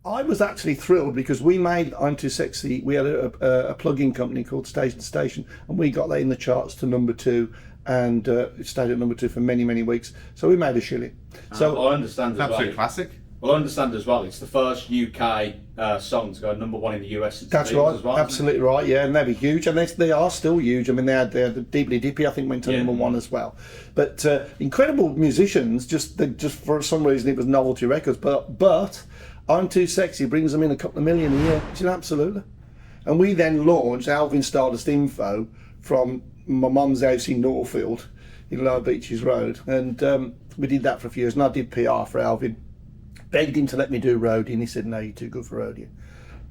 I was actually thrilled because we made I'm Too Sexy. We had a plug-in company called Station to Station, and we got that in the charts to #2, and it stayed at #2 for many, many weeks. So we made a shilling. So I understand as Absolute well. classic. Well, I understand as well. It's the first UK song to go #1 in the US. Since that's the right, Beatles as well, absolutely right. Yeah, and they were huge, and they are still huge. I mean, they had the Deeply Dippy, I think, went to #1 as well. But incredible musicians. Just for some reason, it was novelty records. But I'm Too Sexy brings them in a couple of million a year. Absolutely. And we then launched Alvin Stardust Info from my mum's house in Northfield, in Lower Beaches Road, and we did that for a few years. And I did PR for Alvin. Begged him to let me do roadie, and he said, no, you're too good for roadie.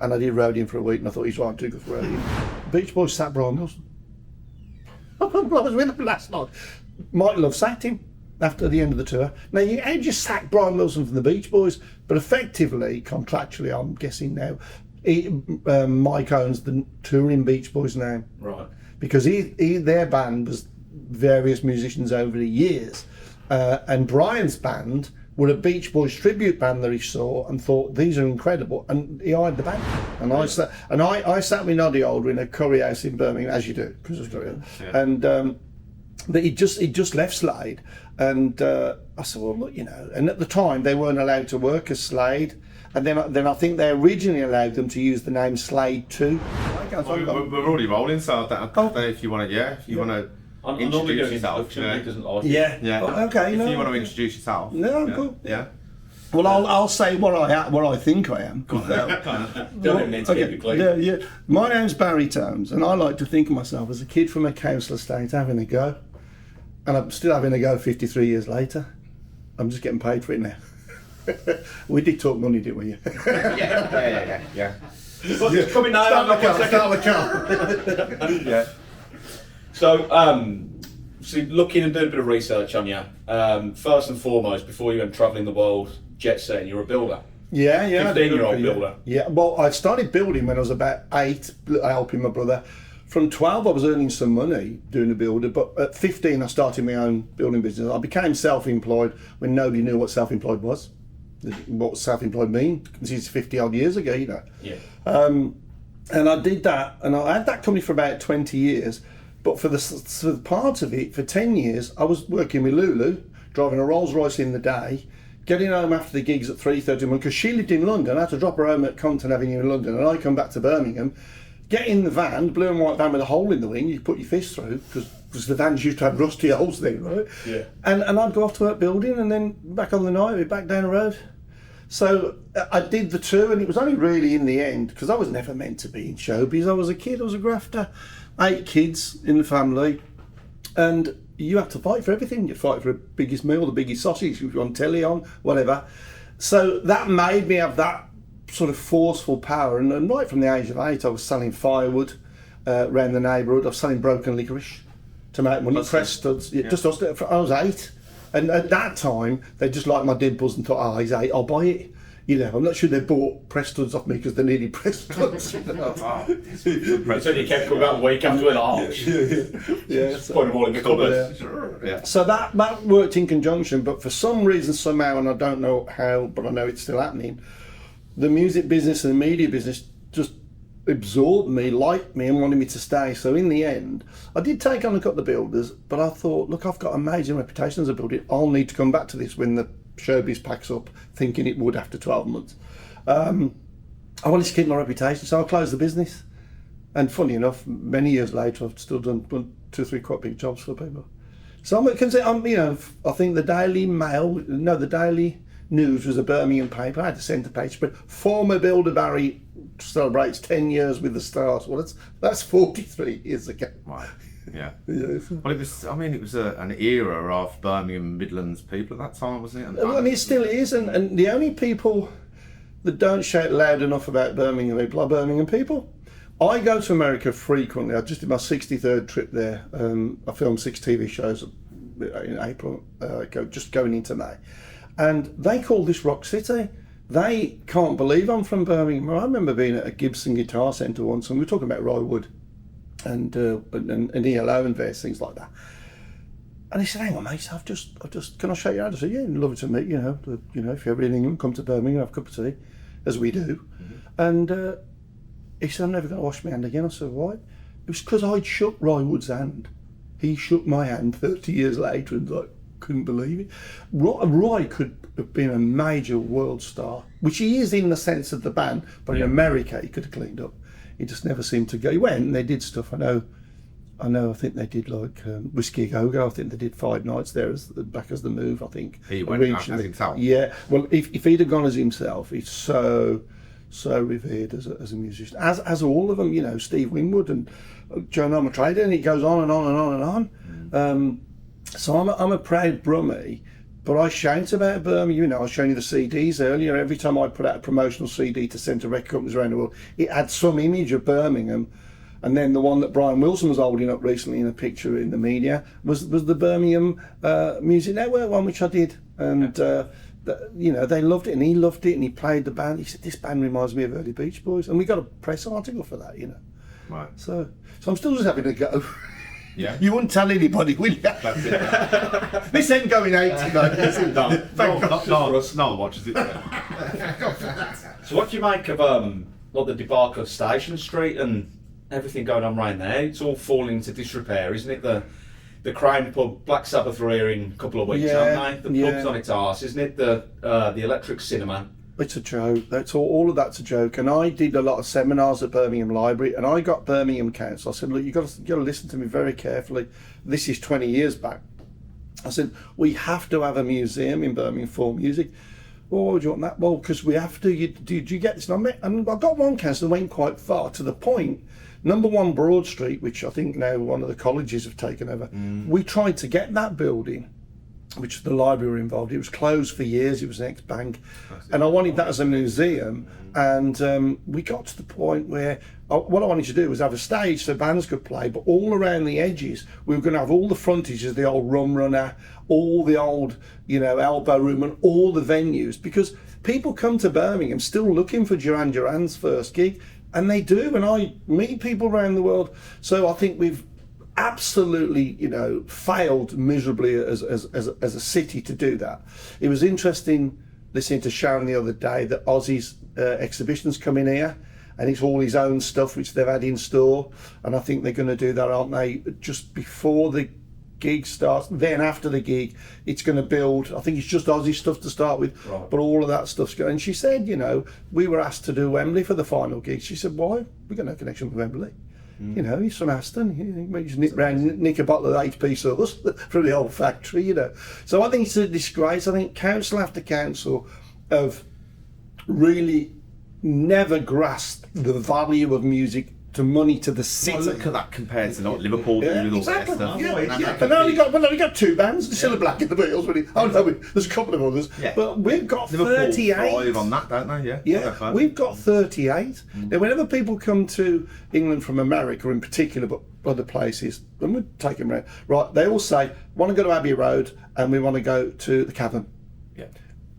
And I did roadie for a week, and I thought, he's right, I'm too good for roadie. Beach Boys sat Brian Wilson. I was with him last night. Mike Love sacked him after the end of the tour. Now, how do you sack Brian Wilson from the Beach Boys? But effectively, contractually, I'm guessing now, Mike owns the touring Beach Boys now. Right. Because their band was various musicians over the years. And Brian's band were a Beach Boys tribute band that he saw and thought, these are incredible, and he hired the band. And I sat with Noddy Older in a curry house in Birmingham, as you do, because of curry. Yeah. And but he just left Slade, and I said, well, look, and at the time they weren't allowed to work as Slade, and then I think they originally allowed them to use the name Slade too. We're already rolling, so if you want to. Introduce yourself. Yeah. Oh, okay. If you want to introduce yourself. No, I'm cool. Yeah. Well, I'll say what I think I am. Don't need to keep it clean. Yeah. My name's Barry Tomes, and I like to think of myself as a kid from a council estate having a go, and I'm still having a go 53 years later. I'm just getting paid for it now. We did talk money, didn't we? Yeah. Coming now. Start the car. Yeah. So, looking and doing a bit of research on you, first and foremost, before you went travelling the world, jet setting, you're a builder. Yeah. 15-year-old builder. Yeah, well, I started building when I was about 8, helping my brother. From 12, I was earning some money doing a builder, but at 15, I started my own building business. I became self-employed when nobody knew what self-employed was, what self-employed mean, because it's 50-odd years ago, Yeah. And I did that, and I had that company for about 20 years. But for the part of it, for 10 years, I was working with Lulu, driving a Rolls Royce in the day, getting home after the gigs at 3:30 in because she lived in London. I had to drop her home at Compton Avenue in London, and I come back to Birmingham, get in the van, blue and white van with a hole in the wing, you put your fist through, because the vans used to have rusty holes then, right? Yeah. And I'd go off to work building, and then back on the night, back down the road. So I did the two, and it was only really in the end, because I was never meant to be in showbiz. I was a kid, I was a grafter. 8 kids in the family, and you have to fight for everything. You fight for the biggest meal, the biggest sausage, if you want telly on, whatever. So that made me have that sort of forceful power, and right from the age of 8, I was selling firewood around the neighbourhood. I was selling broken licorice to make money, press studs. Yeah. I was 8, and at that time, they just liked my dimples and thought, oh, he's 8, I'll buy it. I'm not sure they bought press studs off me because they needed press studs. So you kept coming back week after an arch. Yeah. So, put them all in the cupboard. Yeah. So that worked in conjunction, but for some reason, somehow, and I don't know how, but I know it's still happening, the music business and the media business just absorbed me, liked me, and wanted me to stay. So in the end, I did take on a couple of builders, but I thought, look, I've got an amazing reputation as a builder. I'll need to come back to this when the Showbiz packs up, thinking it would after 12 months. I wanted to keep my reputation, so I closed the business. And funny enough, many years later, I've still done 2 or 3 quite big jobs for people. So I think the Daily the Daily News was a Birmingham paper. I had the centre page, but former builder Barry celebrates 10 years with the Stars. Well, that's 43 years ago. Right. Yeah. Well, it was an era of Birmingham Midlands people at that time, wasn't it? And it still is, and the only people that don't shout loud enough about Birmingham people are Birmingham people. I go to America frequently. I just did my 63rd trip there. I filmed 6 TV shows in April, just going into May. And they call this Rock City. They can't believe I'm from Birmingham. I remember being at a Gibson Guitar Centre once, and we were talking about Roy Wood and ELO and various things like that. And he said, hang on mate, I've just can I shake your hand? I said, yeah, lovely to meet you, if you're ever in England, come to Birmingham, have a cup of tea. as we do. And he said, I'm never going to wash my hand again. I said, why? It was because I'd shook Roy Wood's hand. He shook my hand 30 years later, and I couldn't believe it. Roy could have been a major world star, which he is in the sense of the band, but in America he could have cleaned up. He just never seemed to go. He went and they did stuff. I think they did like Whiskey A Go Go. I think they did 5 nights there back as the Move, I think. He went as himself. Yeah, well, if he'd have gone as himself, he's so revered as a musician, as all of them, you know, Steve Winwood and Joe Trader, and it goes on and on and on and on. So I'm a proud Brummie, but I shout about Birmingham. You know, I was showing you the CDs earlier. Every time I put out a promotional CD to send to record companies around the world, it had some image of Birmingham. And then the one that Brian Wilson was holding up recently in a picture in the media was the Birmingham Music Network one, which I did. And you know, they loved it, and he loved it, and he played the band. He said, this band reminds me of early Beach Boys, and we got a press article for that, you know. Right. So I'm still just having a go. Yeah. You wouldn't tell anybody, will you? That's it. This ain't going 80, mate. No one watches it. So what do you make of like the debacle of Station Street and everything going on right there? It's all falling into disrepair, isn't it? The Crown Pub, Black Sabbath are here in a couple of weeks, aren't they? The pub's on its arse, isn't it? The Electric Cinema. It's a joke. That's all of that's a joke. And I did a lot of seminars at Birmingham Library, and I got Birmingham Council. I said, look, you've got to listen to me very carefully. This is 20 years back. I said, we have to have a museum in Birmingham for music. Well, why would you want that? Well, because we have to. Do you get this? And I got one council that went quite far, to the point, number 1 Broad Street, which I think now one of the colleges have taken over, we tried to get that building, which the library were involved. It was closed for years. It was an ex-bank, and I wanted that as a museum. And we got to the point where what I wanted to do was have a stage so bands could play, but all around the edges we were going to have all the frontages, the old Rum Runner, all the old, you know, Elbow Room, and all the venues, because people come to Birmingham still looking for Duran Duran's first gig, and they do. And I meet people around the world. So I think we've absolutely, you know, failed miserably as a city to do that. It was interesting listening to Sharon the other day that Ozzy's exhibition's come in here, and it's all his own stuff which they've had in store, and I think they're going to do that, aren't they, just before the gig starts. Then after the gig it's going to build, I think it's just Ozzy stuff to start with, right, but all of that stuff's going. And she said, you know, we were asked to do Wembley for the final gig. She said, why? We've got no connection with Wembley. You know, he's from Aston. He just nick a bottle of 8p sauce from the old factory, you know. So I think it's a disgrace. I think council after council have really never grasped the value of music to money to the city. Well, look at that compared to not Liverpool. Exactly. But they only got 2 bands. Still a Black in the Beatles. There's a couple of others. Yeah. But we've got Liverpool 38. Thrive on that, don't they? Yeah. We've got 38. Now, whenever people come to England from America in particular, but other places, and we take them around, right, they all say, want to go to Abbey Road and we want to go to the Cavern. Yeah.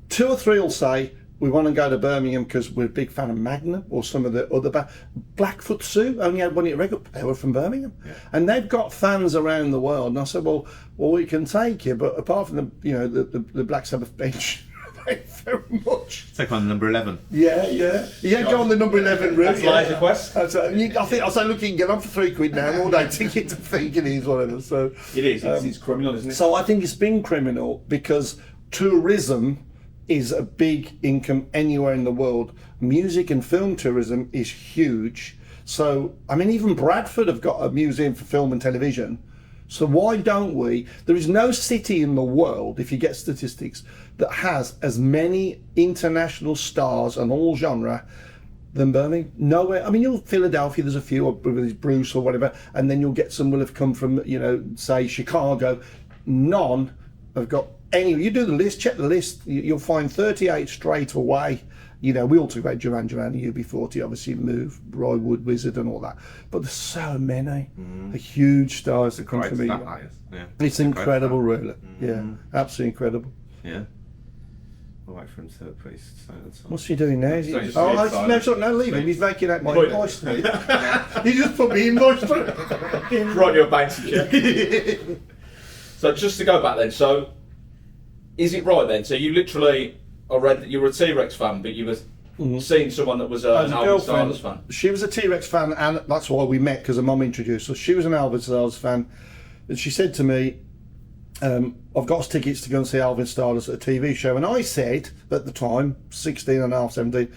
2 or 3 will say, we want to go to Birmingham because we're a big fan of Magnum or some of the other bands. Blackfoot Sue only had 1 hit record. They were from Birmingham, and they've got fans around the world. And I said, well, we can take you, but apart from the Black Sabbath bench, thank you very much. Take on number 11. Yeah. Go on the number 11 route. That's Liza Quest. I think I'll say, look, you can get on for £3 now, all day ticket to think it is whatever. So it is. It's criminal, isn't it? So I think it's been criminal because tourism is a big income anywhere in the world. Music and film tourism is huge. So, I mean, even Bradford have got a museum for film and television. So why don't we? There is no city in the world, if you get statistics, that has as many international stars and all genre than Birmingham. Nowhere. I mean, Philadelphia, there's a few, or Bruce or whatever, and then you'll get some will have come from, you know, say Chicago. None have got any. You do the list, check the list, you'll find 38 straight away. You know, we all talk about Duran Duran, UB40, obviously Move, Roy Wood, Wizard and all that. But there's so many huge stars that come from England. It's incredible, really. Yeah, absolutely incredible. Yeah. I'll wait for him to put his silence on. What's he doing now? No, leave him. He's making out my invoice. He just put me invoice through. Write your bank check. So just to go back then, so is it right then? So you literally, I read that you were a T-Rex fan, but you were seeing someone that was As an a Alvin girlfriend, Styles fan. she was a T-Rex fan, and that's why we met, because her mum introduced us. She was an Alvin Styles fan, and she said to me, I've got us tickets to go and see Alvin Styles at a TV show. And I said, at the time, 16 and a half, 17,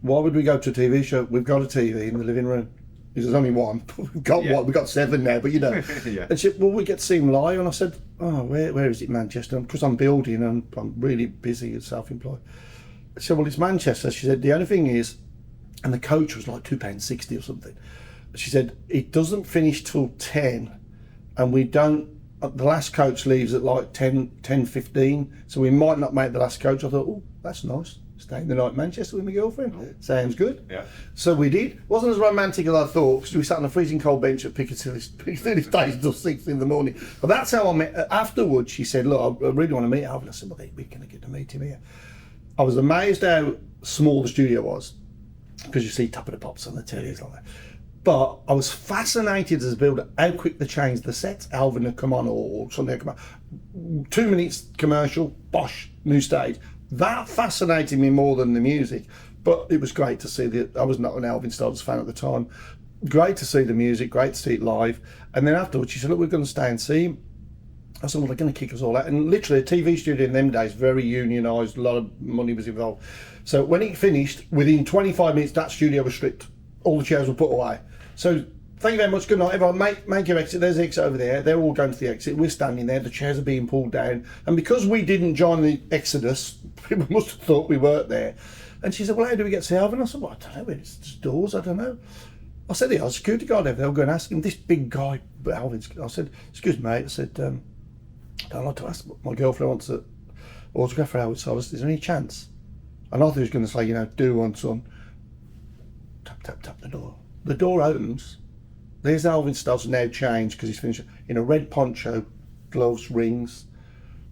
why would we go to a TV show? We've got a TV in the living room. There's only one. We've got one. We've got 7 now, but you know. Yeah. And she said, well, we get to see him live. And I said, oh, where is it, Manchester? Because I'm building and I'm really busy and self-employed. She said, well, it's Manchester. She said, the only thing is, and the coach was like £2.60 or something. She said, it doesn't finish till 10, and we don't, the last coach leaves at like 10:15, so we might not make the last coach. I thought, oh, that's nice. Staying the night in Manchester with my girlfriend. Oh. Sounds good. Yeah. So we did. Wasn't as romantic as I thought, because we sat on a freezing cold bench at Piccadilly Station until 6 in the morning. But that's how I met. Afterwards, she said, look, I really want to meet Alvin. I said, well, we're going to get to meet him here. I was amazed how small the studio was, because you see Top of the Pops on the tellies like that. But I was fascinated as a builder how quick they changed the sets. Alvin had come on, or something had come on. 2 minutes commercial, bosh, new stage. That fascinated me more than the music. But it was great to see I was not an Alvin Styles fan at the time. Great to see the music, great to see it live. And then afterwards she said, look, we're going to stay and see him. I said, well, they're going to kick us all out. And literally a TV studio in them days, very unionised, a lot of money was involved. So when it finished, within 25 minutes, that studio was stripped. All the chairs were put away. So thank you very much, good night everyone, make your exit. There's the exit over there. They're all going to the exit. We're standing there, the chairs are being pulled down. And because we didn't join the exodus, people must have thought we weren't there. And she said, well, how do we get to see Alvin? I said, well, I don't know, it's just doors, I don't know. I said, yeah, security guard over there, I'll go and ask him. This big guy, Alvin's, I said, excuse me, mate. I said, I'd like to ask, my girlfriend wants an autograph for Alvin Styles. Is there any chance? And I thought he was going to say, you know, do one, son. Tap, tap, tap the door. The door opens. There's Alvin Styles, now changed because he's finished, in a red poncho, gloves, rings,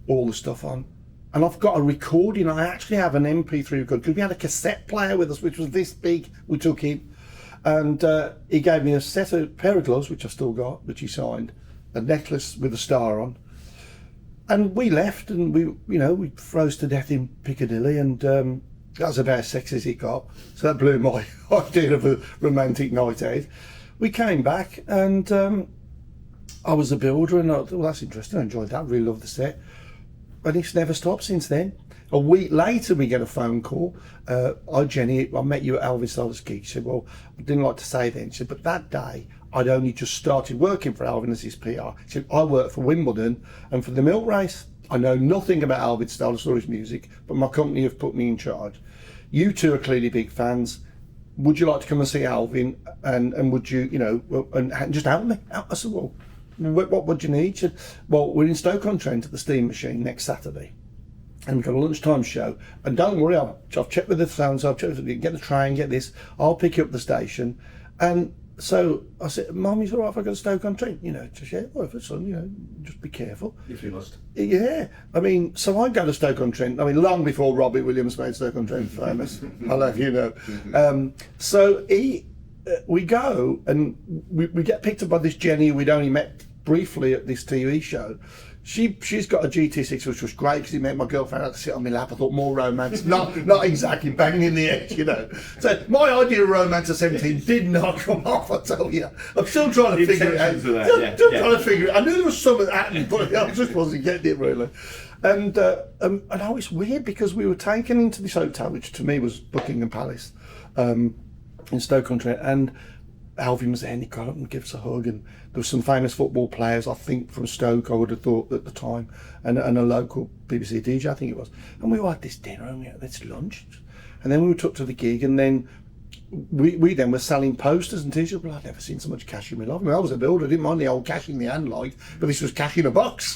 all the stuff on. And I've got a recording. I actually have an MP3 record because we had a cassette player with us, which was this big. We took him, and he gave me a pair of gloves, which I still got, which he signed, a necklace with a star on. And we left, and we froze to death in Piccadilly, and that was about as sexy as it got. So that blew my idea of a romantic night out. We came back, and I was a builder, and I thought, well, that's interesting. I enjoyed that. Really loved the set, and it's never stopped since then. A week later, we get a phone call. Hi, Jenny, I met you at Alvin Styles' gig. She said, well, I didn't like to say then. She said, but that day, I'd only just started working for Alvin as his PR. She said, I work for Wimbledon and for the milk race. I know nothing about Alvin Styles or his music, but my company have put me in charge. You two are clearly big fans. Would you like to come and see Alvin? And would you, and just help me? I said, well, what would you need? She said, well, we're in Stoke-on-Trent at the Steam Machine next Saturday. And we've got a lunchtime show. And don't worry, I've checked with the fans, I've checked with get the train, get this. I'll pick you up at the station. And so I said, Mommy's all right if I go to Stoke-on-Trent? Just, yeah, whatever, son, just be careful. If you must. Yeah, so I go to Stoke-on-Trent, long before Robbie Williams made Stoke-on-Trent famous, I'll have you know. So we go, and we get picked up by this Jenny we'd only met briefly at this TV show. She's got a GT6, which was great because it meant my girlfriend had to sit on my lap. I thought more romance, not exactly banging in the edge, So my idea of romance at 17 did not come off, I tell you. I'm still trying to figure it out. Still trying to figure it. I knew there was something happening, but I just wasn't getting it really. And it's weird because we were taken into this hotel, which to me was Buckingham Palace, in Stoke-on-Trent, and Alvin was there, and he got up and gave us a hug, and there were some famous football players, I think from Stoke, I would have thought at the time, and a local BBC DJ, I think it was. And we all had this dinner, and we had this lunch, and then we were took to the gig, and then we then were selling posters and t-shirts. Well, I'd never seen so much cash in my life. I was a builder, I didn't mind the old cash in the hand, but this was cash in a box.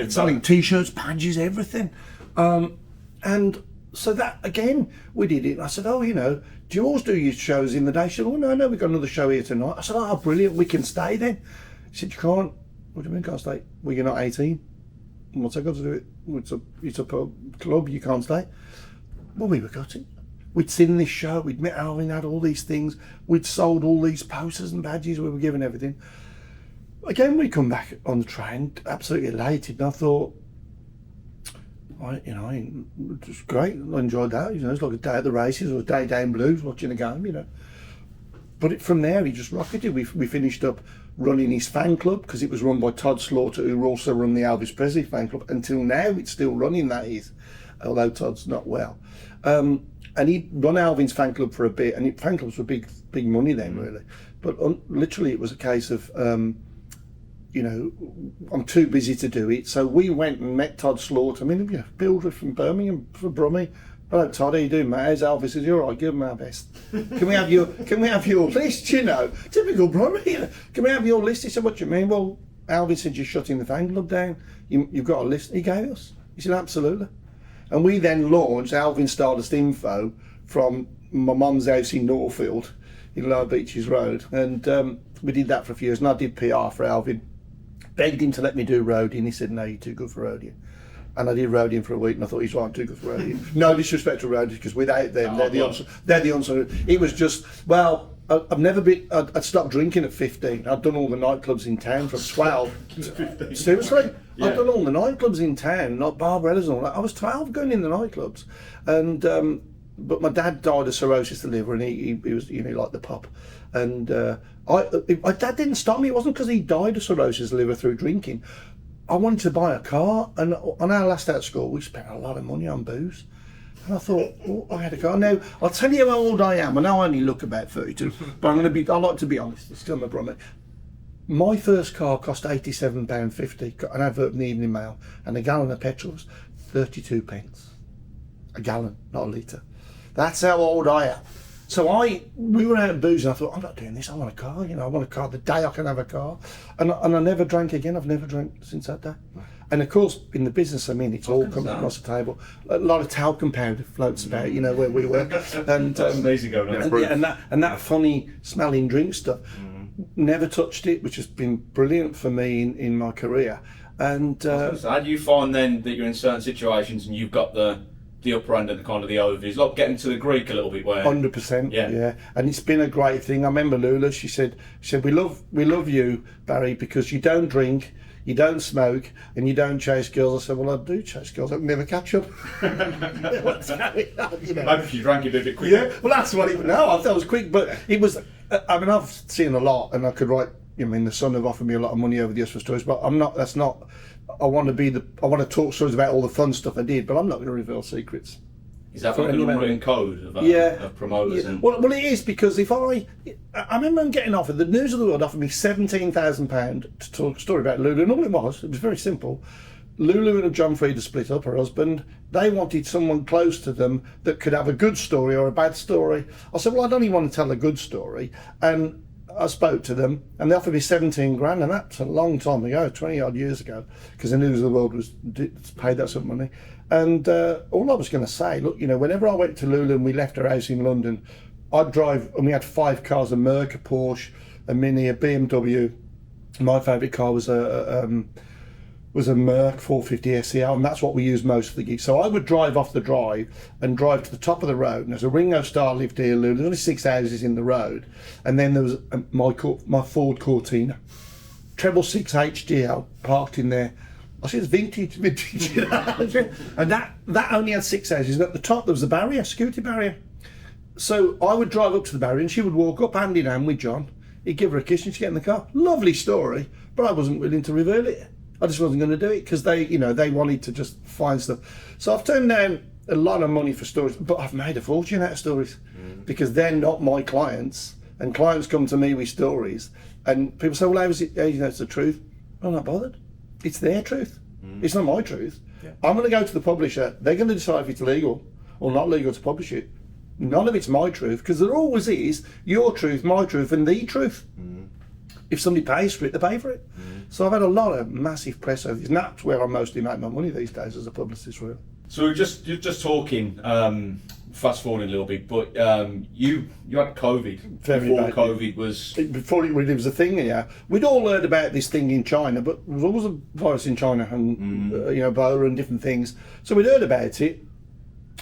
Selling t-shirts, badges, everything. And so that, again, we did it. I said, do you always do your shows in the day? She said, oh, no, we've got another show here tonight. I said, oh, brilliant, we can stay then. She said, you can't. What do you mean can't stay? Well, you're not 18. What's that got to do with it? It's a club, you can't stay. Well, we were gutted. We'd seen this show, we'd met Alvin, had all these things, we'd sold all these posters and badges, we were given everything. Again, we come back on the train, absolutely elated, and I thought, it was great. I enjoyed that. It's like a day at the races or a day down Blues watching a game. But from there, he just rocketed. We finished up running his fan club because it was run by Todd Slaughter, who also run the Elvis Presley fan club. Until now, it's still running, that is, although Todd's not well. And he'd run Alvin's fan club for a bit, and fan clubs were big money then, really. But literally, it was a case of, I'm too busy to do it. So we went and met Todd Slaughter. I mean, builder from Birmingham, from Brummy. Hello, Todd, how you doing, mate? How's Elvis? Is he all right? Give him our best. Can we have your list? Typical Brummy. Can we have your list? He said, what do you mean? Well, Elvis said you're shutting the fan club down. You've got a list. He gave us. He said, absolutely. And we then launched Alvin Stardust Info from my mum's house in Northfield, in Lower Beaches Road. And we did that for a few years. And I did PR for Alvin. Begged him to let me do roading. He said, no, you're too good for roading. And I did roading for a week, and I thought he's right, I'm too good for roading. No disrespect to roading, because without them, they're the answer. It was just, well, I'd stopped drinking at 15. I'd done all the nightclubs in town from 12. Seriously? Yeah. I'd done all the nightclubs in town, like Barbarella's and all that. I was 12 going in the nightclubs. And, but my dad died of cirrhosis of the liver, and he was, like the pop. And my dad didn't stop me. It wasn't because he died of cirrhosis of the liver through drinking. I wanted to buy a car, and on our last out of school, we spent a lot of money on booze. And I thought, I had a car. Now, I'll tell you how old I am. I know I only look about 32, but I like to be honest. It's still my brother. My first car cost £87.50, got an advert in the Evening Mail, and a gallon of petrol was 32 pence. A gallon, not a litre. That's how old I am. So we were out boozing. I thought, I'm not doing this. I want a car. I want a car the day I can have a car. And I never drank again. I've never drank since that day. And of course, in the business, it's all coming across the table. A lot of talcum powder floats about, where we work. And that funny smelling drink stuff. Never touched it, which has been brilliant for me in my career. And how do you find then that you're in certain situations and you've got the upper end and the kind of the over? It's like getting to the Greek a little bit, where 100%, yeah. And it's been a great thing. I remember Lula. She said, we love you, Barry, because you don't drink, you don't smoke, and you don't chase girls. I said, well, I do chase girls. I can never catch up. Maybe if you drank it a bit quicker. Yeah, well, that's what it. No, I thought it was quick, but it was. I've seen a lot, and I could write. The Sun have offered me a lot of money over the years for stories, but I'm not. That's not. I want to talk stories about all the fun stuff I did, but I'm not going to reveal secrets. Is that like an unwritten code of promoters? Yeah. Well, it is, because if I remember getting offered, the News of the World offered me £17,000 to talk a story about Lulu, and all it was very simple. Lulu and John Frieda split up, her husband. They wanted someone close to them that could have a good story or a bad story. I said, well, I don't even want to tell a good story. And I spoke to them, and they offered me 17 grand, and that's a long time ago, 20 odd years ago, because the News of the World was paid that sort of money. And all I was going to say, look, whenever I went to Lulu and we left her house in London, I'd drive, and we had 5 cars: a Merc, a Porsche, a Mini, a BMW. My favourite car was a Merc 450 SEL, and that's what we used most of the gigs. So I would drive off the drive and drive to the top of the road, and there's a Ringo Starr lived here, Lulu. There's only 6 houses in the road, and then there was my Ford Cortina, treble 6 HGL parked in there. I said it's vintage, and that only had 6 houses. And at the top there was a barrier, security barrier. So I would drive up to the barrier, and she would walk up hand in hand with John. He'd give her a kiss, and she'd get in the car. Lovely story, but I wasn't willing to reveal it. I just wasn't going to do it, because they wanted to just find stuff. So I've turned down a lot of money for stories, but I've made a fortune out of stories, because they're not my clients, and clients come to me with stories, and people say, well, how is it? It's the truth. I'm not bothered. It's their truth. It's not my truth. Yeah. I'm going to go to the publisher. They're going to decide if it's legal or not legal to publish it. None of it's my truth, because there always is your truth, my truth, and the truth. If somebody pays for it, they pay for it. So I've had a lot of massive press over this, and that's where I mostly make my money these days as a publicist, really. So you're just talking, fast forwarding a little bit, but you had COVID before it really was a thing. Yeah, we'd all heard about this thing in China, but there was always a virus in China, and Ebola and different things. So we'd heard about it.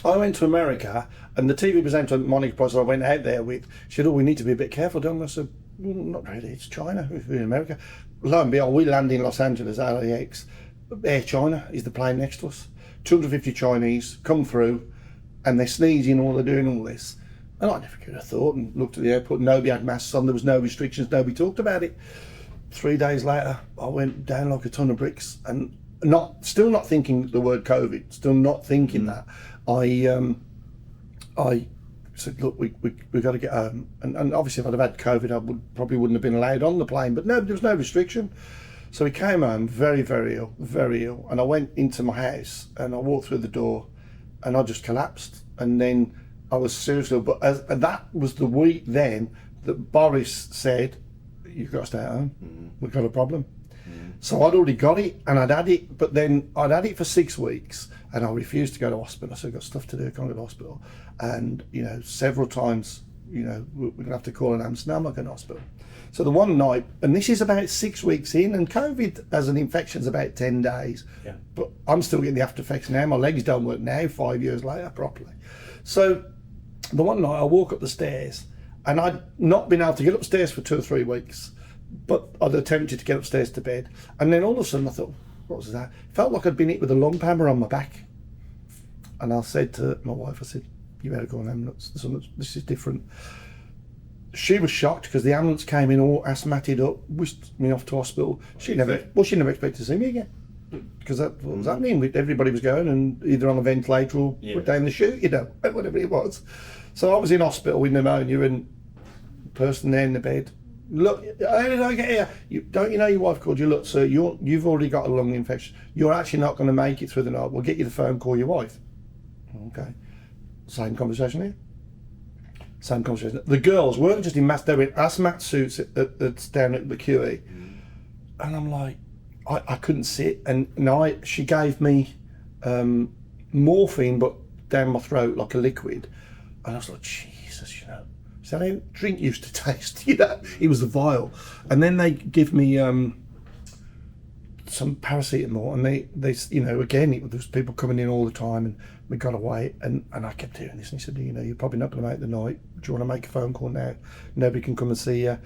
I went to America, and the TV presenter, Monica Price, I went out there with, she said, we need to be a bit careful, don't we? I said, well, not really, it's China, we're in America. Lo and behold, we land in Los Angeles, LAX. Air China is the plane next to us. 250 Chinese come through, and they're sneezing or they're doing all this. And I never could have thought, and looked at the airport, nobody had masks on, there was no restrictions, nobody talked about it. 3 days later, I went down like a ton of bricks, and still not thinking the word COVID, still not thinking that. I said, look, we got to get home. And obviously if I'd have had COVID, I probably wouldn't have been allowed on the plane, but no, there was no restriction. So we came home very, very ill, very ill. And I went into my house and I walked through the door and I just collapsed. And then I was seriously ill. But and that was the week then that Boris said, you've got to stay at home. We've got a problem. So I'd already got it and I'd had it, but then I'd had it for 6 weeks and I refused to go to hospital. I said, I've got stuff to do, I can't go to hospital. And, you know, several times, you know, we're going to have to call an ambulance. No, I'm not going to hospital. So the one night, and this is about 6 weeks in, and COVID as an infection is about 10 days. Yeah. But I'm still getting the after effects now. My legs don't work now, 5 years later, properly. So the one night I walk up the stairs and I'd not been able to get upstairs for 2 or 3 weeks. But I'd attempted to get upstairs to bed, and then all of a sudden I thought, what was that? Felt like I'd been hit with a lump hammer on my back. And I said to my wife, I said, you better go on ambulance, this is different. She was shocked because the ambulance came in all asthmatic up, whisked me off to hospital. She never expected to see me again, because that what was happening. Everybody was going and either on a ventilator or put down the chute, you know, whatever it was. So I was in hospital with pneumonia, and the person there in the bed, look, how did I get here? Don't you know your wife called you? Look, sir, you've already got a lung infection. You're actually not going to make it through the night. We'll get you the phone, call your wife. Okay. Same conversation here. Same conversation. The girls weren't just in masks, they were in hazmat suits that's down at the QE. And I'm like, I couldn't sit. And she gave me morphine, but down my throat like a liquid. And I was like, Jesus, you know. So how drink used to taste, you know, it was the vial. And then they give me some paracetamol, and they you know, again, there was people coming in all the time, and we got away, and I kept hearing this, and he said, you know, you're probably not going to make the night. Do you want to make a phone call now? Nobody can come and see you.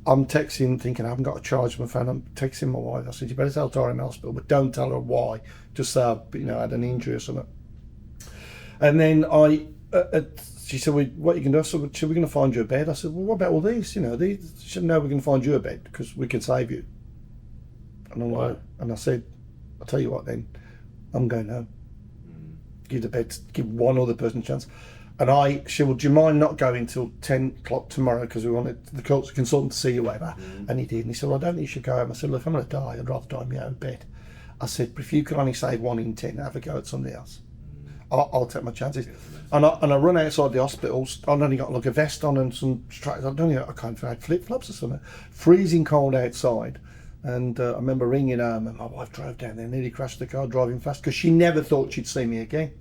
I'm texting, thinking I haven't got a charge for my phone. I'm texting my wife. I said, you better tell Tara in hospital, but don't tell her why. Just say, you know, I had an injury or something. And then she said, well, what you can do? I said, well, we're going to find you a bed. I said, well, what about all these? You know, she said, no, we're going to find you a bed because we can save you. And I'm like, and I said, I'll tell you what then, I'm going home. Give the bed, give one other person a chance. And she said, well, do you mind not going till 10 o'clock tomorrow because we wanted the consultant to see you, whatever. And he did. And he said, well, I don't think you should go home. I said, look, if I'm going to die, I'd rather die in my own bed. I said, but if you could only save 1 in 10, have a go at somebody else. I'll take my chances. And I run outside the hospital. I'd only got like a vest on and some straps. I don't know, I kind of had flip-flops or something. Freezing cold outside. And I remember ringing home, and my wife drove down there, nearly crashed the car driving fast because she never thought she'd see me again.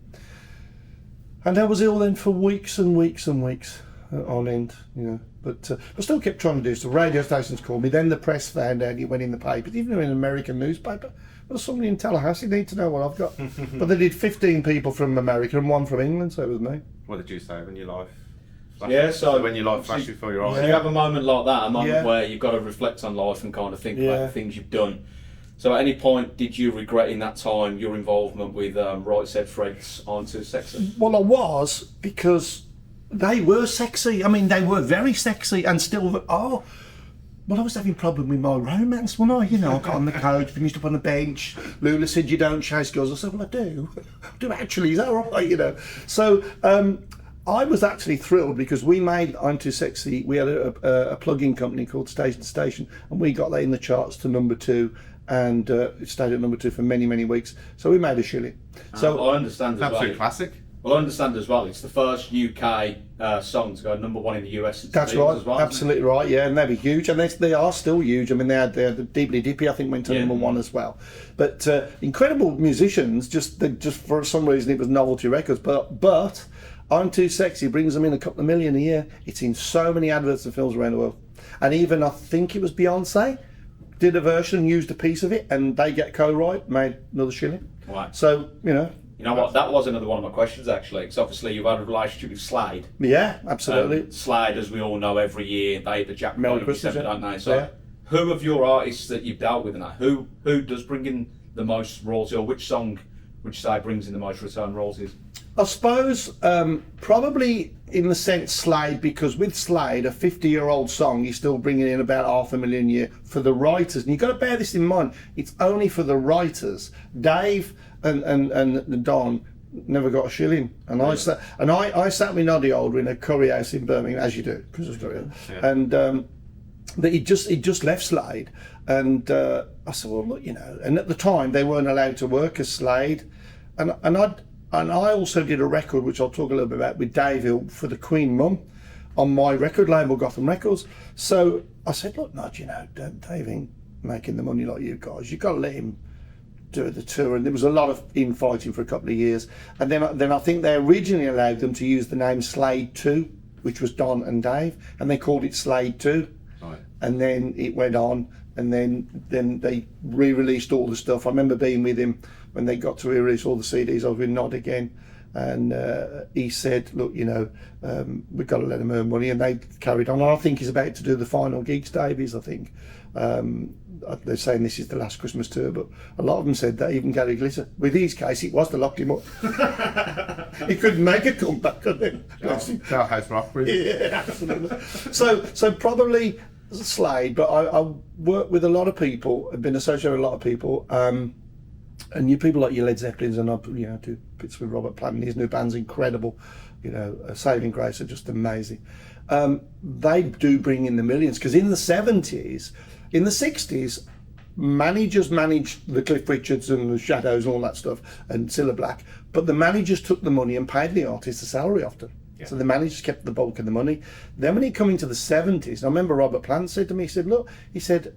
And I was ill then for weeks and weeks and weeks on end, you know. But I still kept trying to do so. Radio stations called me. Then the press found out, it went in the papers, even in an American newspaper. Well, somebody in Tallahassee need to know what I've got. But they did 15 people from America and 1 from England, so it was me. What did you say when your life? So when your life flashed before your eyes. You have a moment like that, a moment where you've got to reflect on life and kind of think about the things you've done. So at any point, did you regret in that time your involvement with Right Said Fred's Aren't Too Sexy? Well, I was, because they were sexy. I mean, they were very sexy and still, well, I was having a problem with my romance, wasn't I? You know, I got on the couch, finished up on the bench. Lula said, you don't chase girls. I said, well, I do. I do actually, is that all right, you know? So I was actually thrilled because we made I'm Too Sexy. We had a plug-in company called Station to Station, and we got that in the charts to #2, and it stayed at #2 for many, many weeks. So we made a shilling. So I understand as well. Absolute classic. Well, I understand as well. It's the first UK song to go #1 in the US. That's right, as well, absolutely right. Yeah, and they were huge, and they are still huge. I mean, they had the Deeply Dippy, I think, went to #1 as well. But incredible musicians. Just for some reason, it was novelty records. But I'm Too Sexy brings them in a couple of million a year. It's in so many adverts and films around the world, and even I think it was Beyonce did a version, used a piece of it, and they get co-write, made another shilling. Right. So you know. You know what? That was another one of my questions actually, because obviously you've had a relationship with Slade. Yeah, absolutely. Slade, as we all know, every year they the Jack Merry Christmas, don't they? So, who of your artists that you've dealt with now? Who does bring in the most royalty, or which song would you say brings in the most return royalties? I suppose probably in the sense Slade, because with Slade, a 50-year-old song, you're still bringing in about $500,000 a year for the writers. And you've got to bear this in mind. It's only for the writers. Dave and Don never got a shilling. And I sat with Noddy Older in a curry house in Birmingham, as you do, Christmas curry. Yeah. And but he just left Slade. And I said, well, look, and at the time they weren't allowed to work as Slade. And I also did a record, which I'll talk a little bit about, with Dave Hill for the Queen Mum on my record label, Gotham Records. So I said, look, Nod, Dave ain't making the money like you guys. You've got to let him do the tour. And there was a lot of infighting for a couple of years. And then I think they originally allowed them to use the name Slade 2, which was Don and Dave, and they called it Slade 2. Right. And then it went on, and then they re-released all the stuff. I remember being with him when they got to re-release all the CDs. I was with Nod again, and he said, look, we've got to let him earn money, and they carried on. And I think he's about to do the final gigs, Davies, I think. They're saying this is the last Christmas tour, but a lot of them said that, even Gary Glitter. With his case, it was to lock him up. He couldn't make a comeback, could he? That has rock, really. Yeah, absolutely. So probably Slade, but I work with a lot of people, I've been associated with a lot of people, and you people like your Led Zeppelins, and I do bits with Robert Plant, and his new band's incredible. Saving Grace are just amazing. They do bring in the millions, because in the 70s, in the 60s, managers managed the Cliff Richards and the Shadows and all that stuff, and Cilla Black, but the managers took the money and paid the artists a salary often. Yeah. So the managers kept the bulk of the money. Then when it came into the 70s, I remember Robert Plant said to me, he said, look,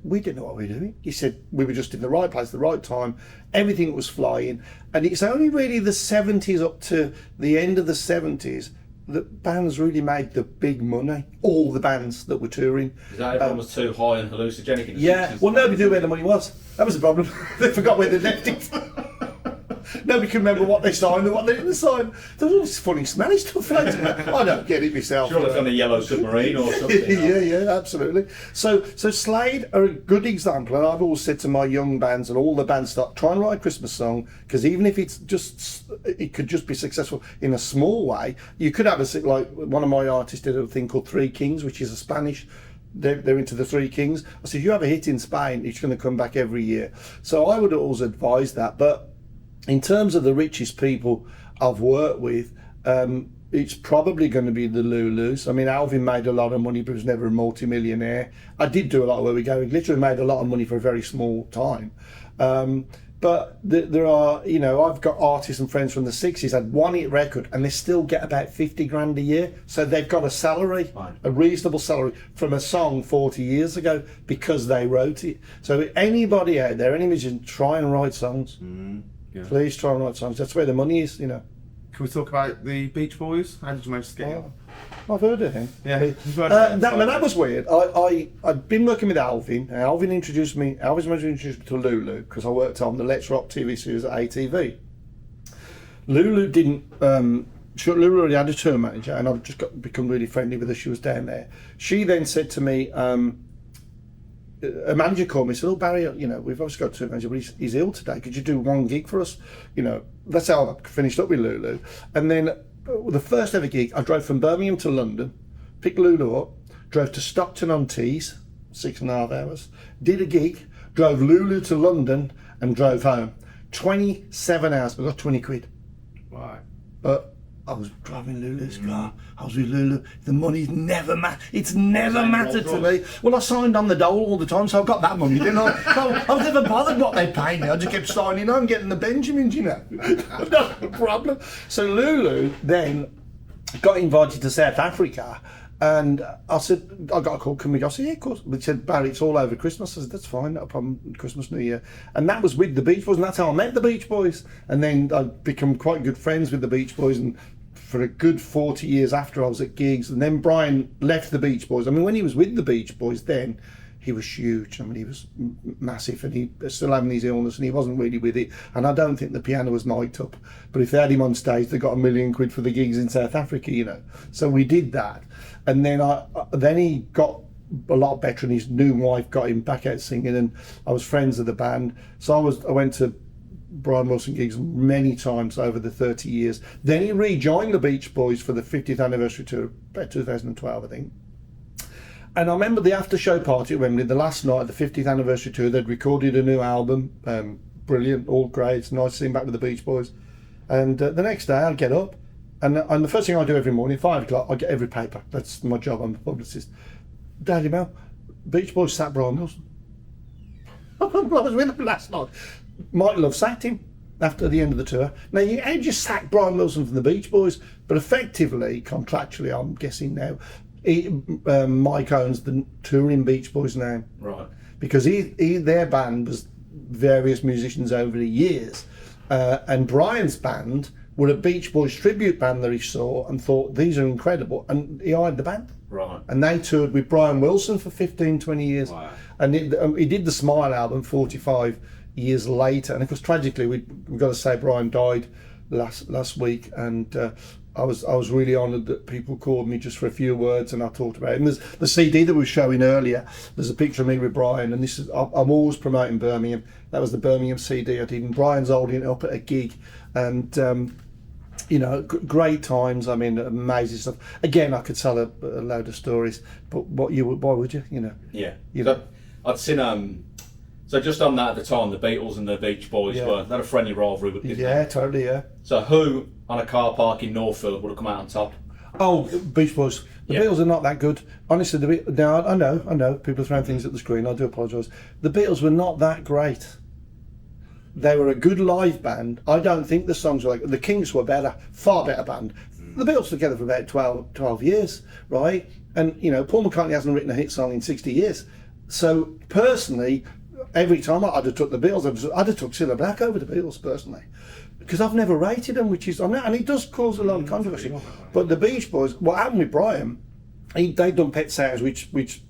we didn't know what we were doing. He said, we were just in the right place, the right time, everything was flying. And it's only really the 70s up to the end of the 70s that bands really made the big money, all the bands that were touring. Is that everyone was too high and hallucinogenic in the 60s? Well, nobody knew where the money was. That was the problem. They forgot where they left it. Nobody can remember what they signed and what they didn't sign. There's all this funny smelly stuff floating around. I don't get it myself. Sure, it's on a yellow submarine or something. Yeah, absolutely. So Slade are a good example, and I've always said to my young bands and all the bands, start try and write a Christmas song, because even if it could just be successful in a small way, you could have like one of my artists did a thing called Three Kings, which is a Spanish. They're into the Three Kings. I said, you have a hit in Spain, it's going to come back every year. So I would always advise that, but in terms of the richest people I've worked with, it's probably going to be the Lulus. I mean, Alvin made a lot of money, but was never a multi-millionaire. I did do a lot of work with Gary Glitter, made a lot of money for a very small time. But there are, I've got artists and friends from the 60s had one hit record, and they still get about 50 grand a year. So they've got a salary, fine, a reasonable salary from a song 40 years ago because they wrote it. So anybody out there, any musician, try and write songs. Yeah. Please try and write songs. That's where the money is, Can we talk about the Beach Boys? How did you manage to get on? I've heard of him. Yeah. That was weird. I'd been working with Alvin. Alvin introduced me to Lulu, because I worked on the Let's Rock TV series at ATV. Lulu didn't. Lulu already had a tour manager, and I've just become really friendly with her. She was down there. She then said to me, a manager called me and said, oh, Barry, we've obviously got a tour manager, but he's ill today. Could you do one gig for us? That's how I finished up with Lulu. And then the first ever gig, I drove from Birmingham to London, picked Lulu up, drove to Stockton-on-Tees, 6.5 hours, did a gig, drove Lulu to London and drove home. 27 hours, I got 20 quid. Right. But I was driving Lulu's car. I was with Lulu. The money's never mattered. It's never mattered to me. Well, I signed on the dole all the time, so I got that money, didn't I? I was never bothered what they paid me. I just kept signing on, getting the Benjamins, That's the problem. So Lulu then got invited to South Africa, and I said, I got a call, can we go? I said, yeah, of course. They said, Barry, it's all over Christmas. I said, that's fine, not a problem, Christmas, New Year. And that was with the Beach Boys, and that's how I met the Beach Boys. And then I'd become quite good friends with the Beach Boys, and for a good 40 years after I was at gigs. And then Brian left the Beach Boys. I mean, when he was with the Beach Boys then, he was huge. I mean, he was massive, and he was still having his illness, and he wasn't really with it. And I don't think the piano was mic'd up. But if they had him on stage, they got £1 million for the gigs in South Africa, So we did that. And then then he got a lot better, and his new wife got him back out singing, and I was friends of the band. So I went to Brian Wilson gigs many times over the 30 years. Then he rejoined the Beach Boys for the 50th anniversary tour, about 2012, I think. And I remember the after show party at Wembley, the last night of the 50th anniversary tour. They'd recorded a new album, brilliant, all great. It's nice to see him back with the Beach Boys. And the next day I'd get up, and the first thing I do every morning, 5 o'clock, I get every paper. That's my job, I'm a publicist. Daddy Mel, Beach Boys sacked Brian Wilson. I was with him last night. Michael have sacked him after the end of the tour. Now, how do you sack Brian Wilson from the Beach Boys? But effectively, contractually, I'm guessing now, Mike owns the touring Beach Boys now. Right. Because their band was various musicians over the years. And Brian's band were a Beach Boys tribute band that he saw and thought, these are incredible. And he hired the band. Right. And they toured with Brian Wilson for 15, 20 years. Wow. And he did the Smile album 45 years later. And of course, tragically, we've got to say Brian died last week. And I was really honoured that people called me just for a few words and I talked about it. And there's the CD that we were showing earlier. There's a picture of me with Brian, and I'm always promoting Birmingham. That was the Birmingham CD I did, and Brian's holding it up at a gig, and great times. I mean, amazing stuff. Again, I could tell a load of stories, but why would you? Yeah. So I'd seen So just on that at the time, the Beatles and the Beach Boys they had a friendly rivalry, didn't they? Yeah, totally, yeah. So who on a car park in Northfield would have come out on top? Oh, Beach Boys. The Beatles are not that good. Honestly, now I know people are throwing things at the screen. I do apologise. The Beatles were not that great. They were a good live band. I don't think the songs were like the Kings were better, far better band. The Beatles were together for about 12 years, right? And Paul McCartney hasn't written a hit song in 60 years. So personally, every time I'd have took the Beatles, I'd have took Cilla Black over the Beatles personally, because I've never rated them, and it does cause a lot of controversy. But the Beach Boys, what happened with Brian, they'd done Pet Sounds, which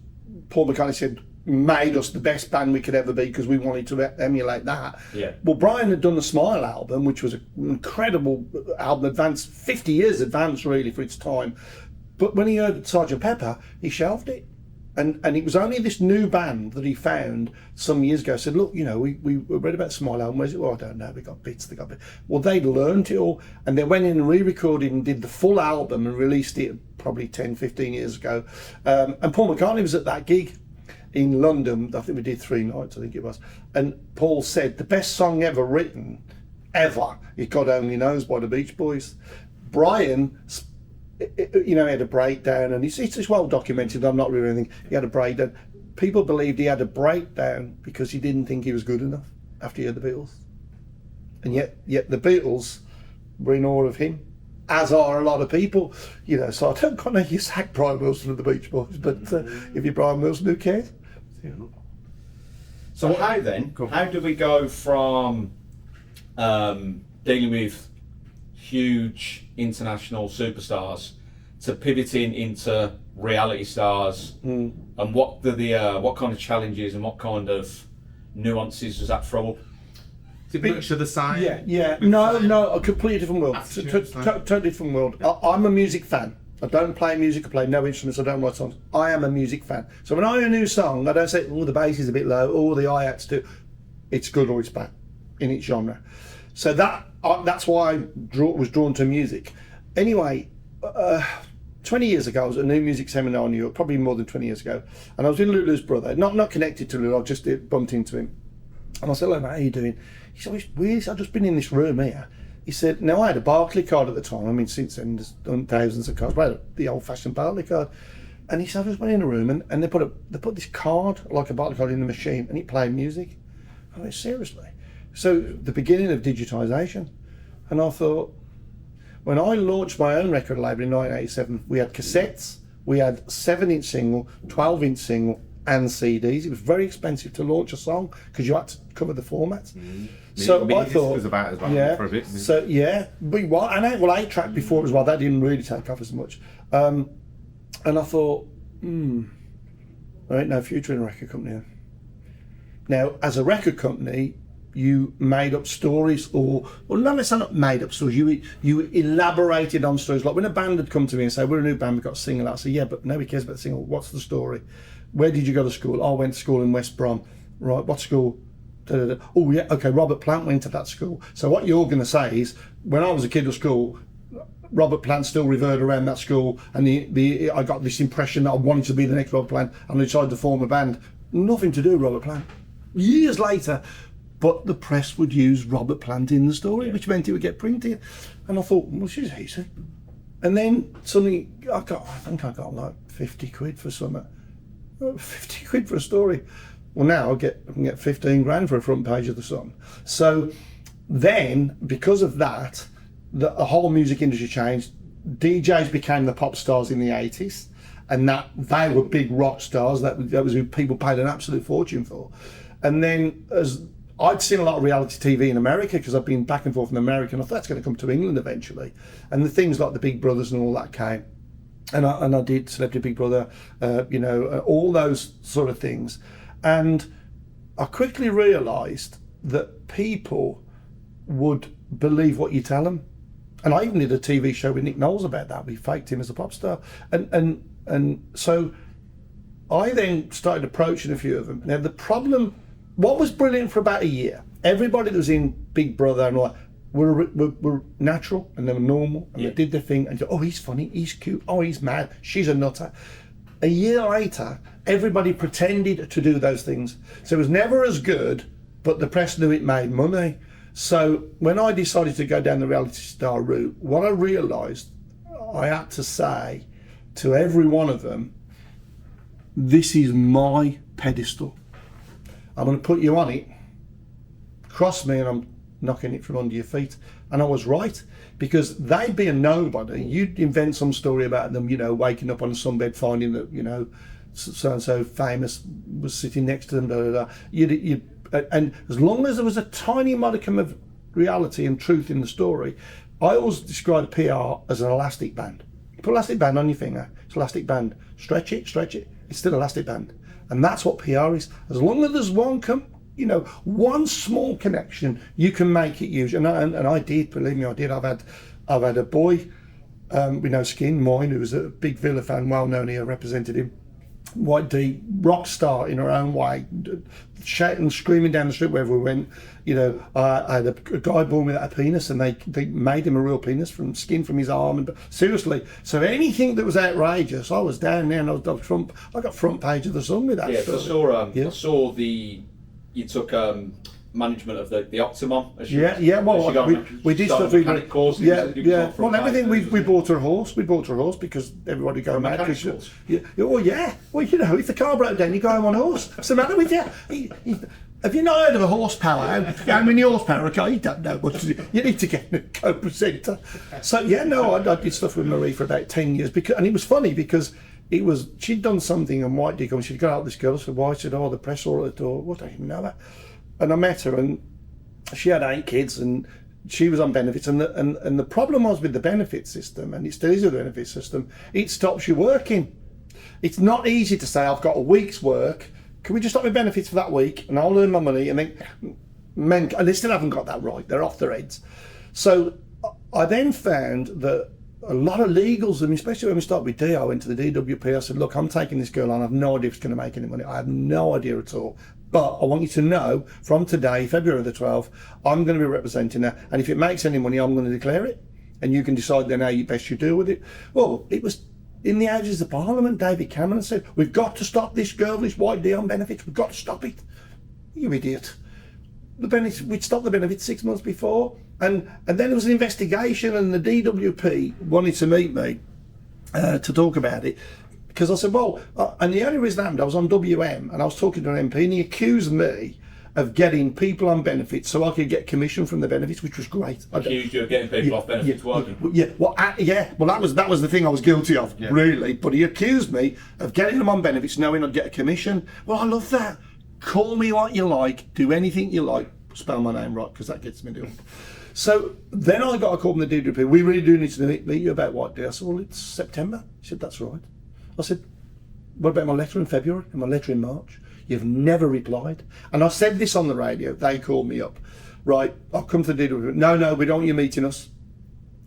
Paul McCartney said made us the best band we could ever be because we wanted to emulate that. Yeah. Well, Brian had done the Smile album, which was an incredible album, advanced 50 years advanced really for its time. But when he heard Sgt. Pepper, he shelved it. And it was only this new band that he found some years ago. Said, look, we read about Smile album. Where's it? Well, I don't know. They got bits. Well, they'd learned it all. And they went in and re-recorded and did the full album and released it probably 10, 15 years ago. And Paul McCartney was at that gig in London. I think we did 3 nights, I think it was. And Paul said, the best song ever written, ever, is God Only Knows by the Beach Boys. Brian... he had a breakdown, and it's well documented. I'm not reading anything. He had a breakdown. People believed he had a breakdown because he didn't think he was good enough after he heard the Beatles, and yet the Beatles were in awe of him, as are a lot of people. So I don't quite know you sack Brian Wilson of the Beach Boys, but if you're Brian Wilson, who cares? So how do we go from dealing with huge international superstars to pivoting into reality stars, and what kind of challenges and what kind of nuances does that throw up? Is it much of the same? Yeah. No, a completely different world. Totally different world. I'm a music fan. I don't play music, I play no instruments, I don't write songs. I am a music fan. So when I hear a new song, I don't say, oh, the bass is a bit low, or the hi-hats do. It's good or it's bad in its genre. So that's why I was drawn to music. Anyway, 20 years ago, I was at a new music seminar in New York, probably more than 20 years ago, and I was with Lulu's brother, not connected to Lulu, I just bumped into him. And I said, hello mate, how are you doing? He said, well, it's weird, I've just been in this room here. He said, now I had a Barclay card at the time, I mean since then there's done thousands of cards, but I had the old fashioned Barclay card. And he said, I just went in a room and they put this card, like a Barclay card, in the machine, and it played music. I went, seriously? So the beginning of digitisation. And I thought, when I launched my own record label in 1987, we had cassettes, we had 7-inch single, 12-inch single, and CDs. It was very expensive to launch a song because you had to cover the formats. So I thought, was about as well for a bit. So but 8-track before as well. That didn't really take off as much. And I thought, there ain't no future in a record company. Now, as a record company, you made up stories, or not necessarily not made up stories, you elaborated on stories. Like when a band had come to me and say, we're a new band, we've got a single out. I say, yeah, but nobody cares about the single. What's the story? Where did you go to school? Oh, I went to school in West Brum. Right, what school? Oh yeah, okay, Robert Plant went to that school. So what you're going to say is, when I was a kid at school, Robert Plant still revered around that school, and I got this impression that I wanted to be the next Robert Plant, and I decided to form a band. Nothing to do with Robert Plant. Years later, but the press would use Robert Plant in the story, which meant it would get printed. And I thought, well, she's easy. And then suddenly, I think I got like 50 quid for something. 50 quid for a story. Well, now I can get 15 grand for a front page of the Sun. So then, because of that, the whole music industry changed. DJs became the pop stars in the 80s, and that they were big rock stars. That was who people paid an absolute fortune for. And then, as I'd seen a lot of reality TV in America, because I've been back and forth in America, and I thought that's going to come to England eventually. And the things like the Big Brothers and all that came, and I did Celebrity Big Brother, all those sort of things. And I quickly realised that people would believe what you tell them. And I even did a TV show with Nick Knowles about that. We faked him as a pop star. And so I then started approaching a few of them. Now the problem, what was brilliant for about a year, everybody that was in Big Brother and all that were natural, and they were normal, and they did their thing, and oh, he's funny, he's cute, oh, he's mad, she's a nutter. A year later, everybody pretended to do those things. So it was never as good, but the press knew it made money. So when I decided to go down the reality star route, what I realised I had to say to every one of them, this is my pedestal. I'm going to put you on it. Cross me and I'm knocking it from under your feet. And I was right, because they'd be a nobody. You'd invent some story about them, waking up on a sunbed finding that, so-and-so famous was sitting next to them, blah, blah, blah. And as long as there was a tiny modicum of reality and truth in the story, I always describe PR as an elastic band. You put an elastic band on your finger, it's an elastic band. Stretch it, it's still an elastic band. And that's what PR is. As long as there's one small connection, you can make it huge. And I did, believe me, I did. I've had a boy with no skin, mine, who was a big Villa fan, well known here, represented him. White D, rock star in her own way, shouting, screaming down the street wherever we went. I had a guy born without a penis, and they made him a real penis from skin from his arm. And seriously, so anything that was outrageous, I was down there, and I got front page of the Sun with that. Yeah, I saw you took management of the Optimum. Well, we did stuff. Courses, Well, everything. We bought her a horse. We bought her a horse because everybody go mad. Well, if the car broke down, you go home on a horse. What's the matter with you? Have you not heard of a horsepower? How many horsepower a car? You don't know what to do. You need to get a co-presenter. So I did stuff with Marie for about 10 years and it was funny because she'd done something on White Dick, and she'd got out with this girl. I said, why? She said, the press all at the door. What, I didn't even know that. And I met her, and she had 8 kids, and she was on benefits. And the problem was with the benefit system, and it still is with the benefit system, it stops you working. It's not easy to say, I've got a week's work. Can we just stop my benefits for that week, and I'll earn my money? And then, and they still haven't got that right. They're off their heads. So I then found that a lot of legals, and especially when we started with D, I went to the DWP. I said, look, I'm taking this girl on. I have no idea if it's going to make any money. I have no idea at all. But I want you to know, from today, February the 12th, I'm going to be representing her. And if it makes any money, I'm going to declare it. And you can decide then how best you deal with it. Well, it was in the Houses of Parliament. David Cameron said, we've got to stop this girl, this White D on benefits. We've got to stop it. You idiot. We'd stopped the benefits 6 months before. And then there was an investigation, and the DWP wanted to meet me to talk about it. Because I said, and the only reason it happened, I was on WM and I was talking to an MP, and he accused me of getting people on benefits so I could get commission from the benefits, which was great. Accused you of getting people off benefits working? Well, that was the thing I was guilty of, really. But he accused me of getting them on benefits knowing I'd get a commission. Well, I love that. Call me what you like, do anything you like, spell my name right, because that gets me doing. So then I got a call from the DWP. We really do need to meet you about White Day. I said, well, it's September. He said, that's right. I said, what about my letter in February and my letter in March? You've never replied. And I said this on the radio. They called me up. Right, I'll come to the DWP. No, we don't want you meeting us.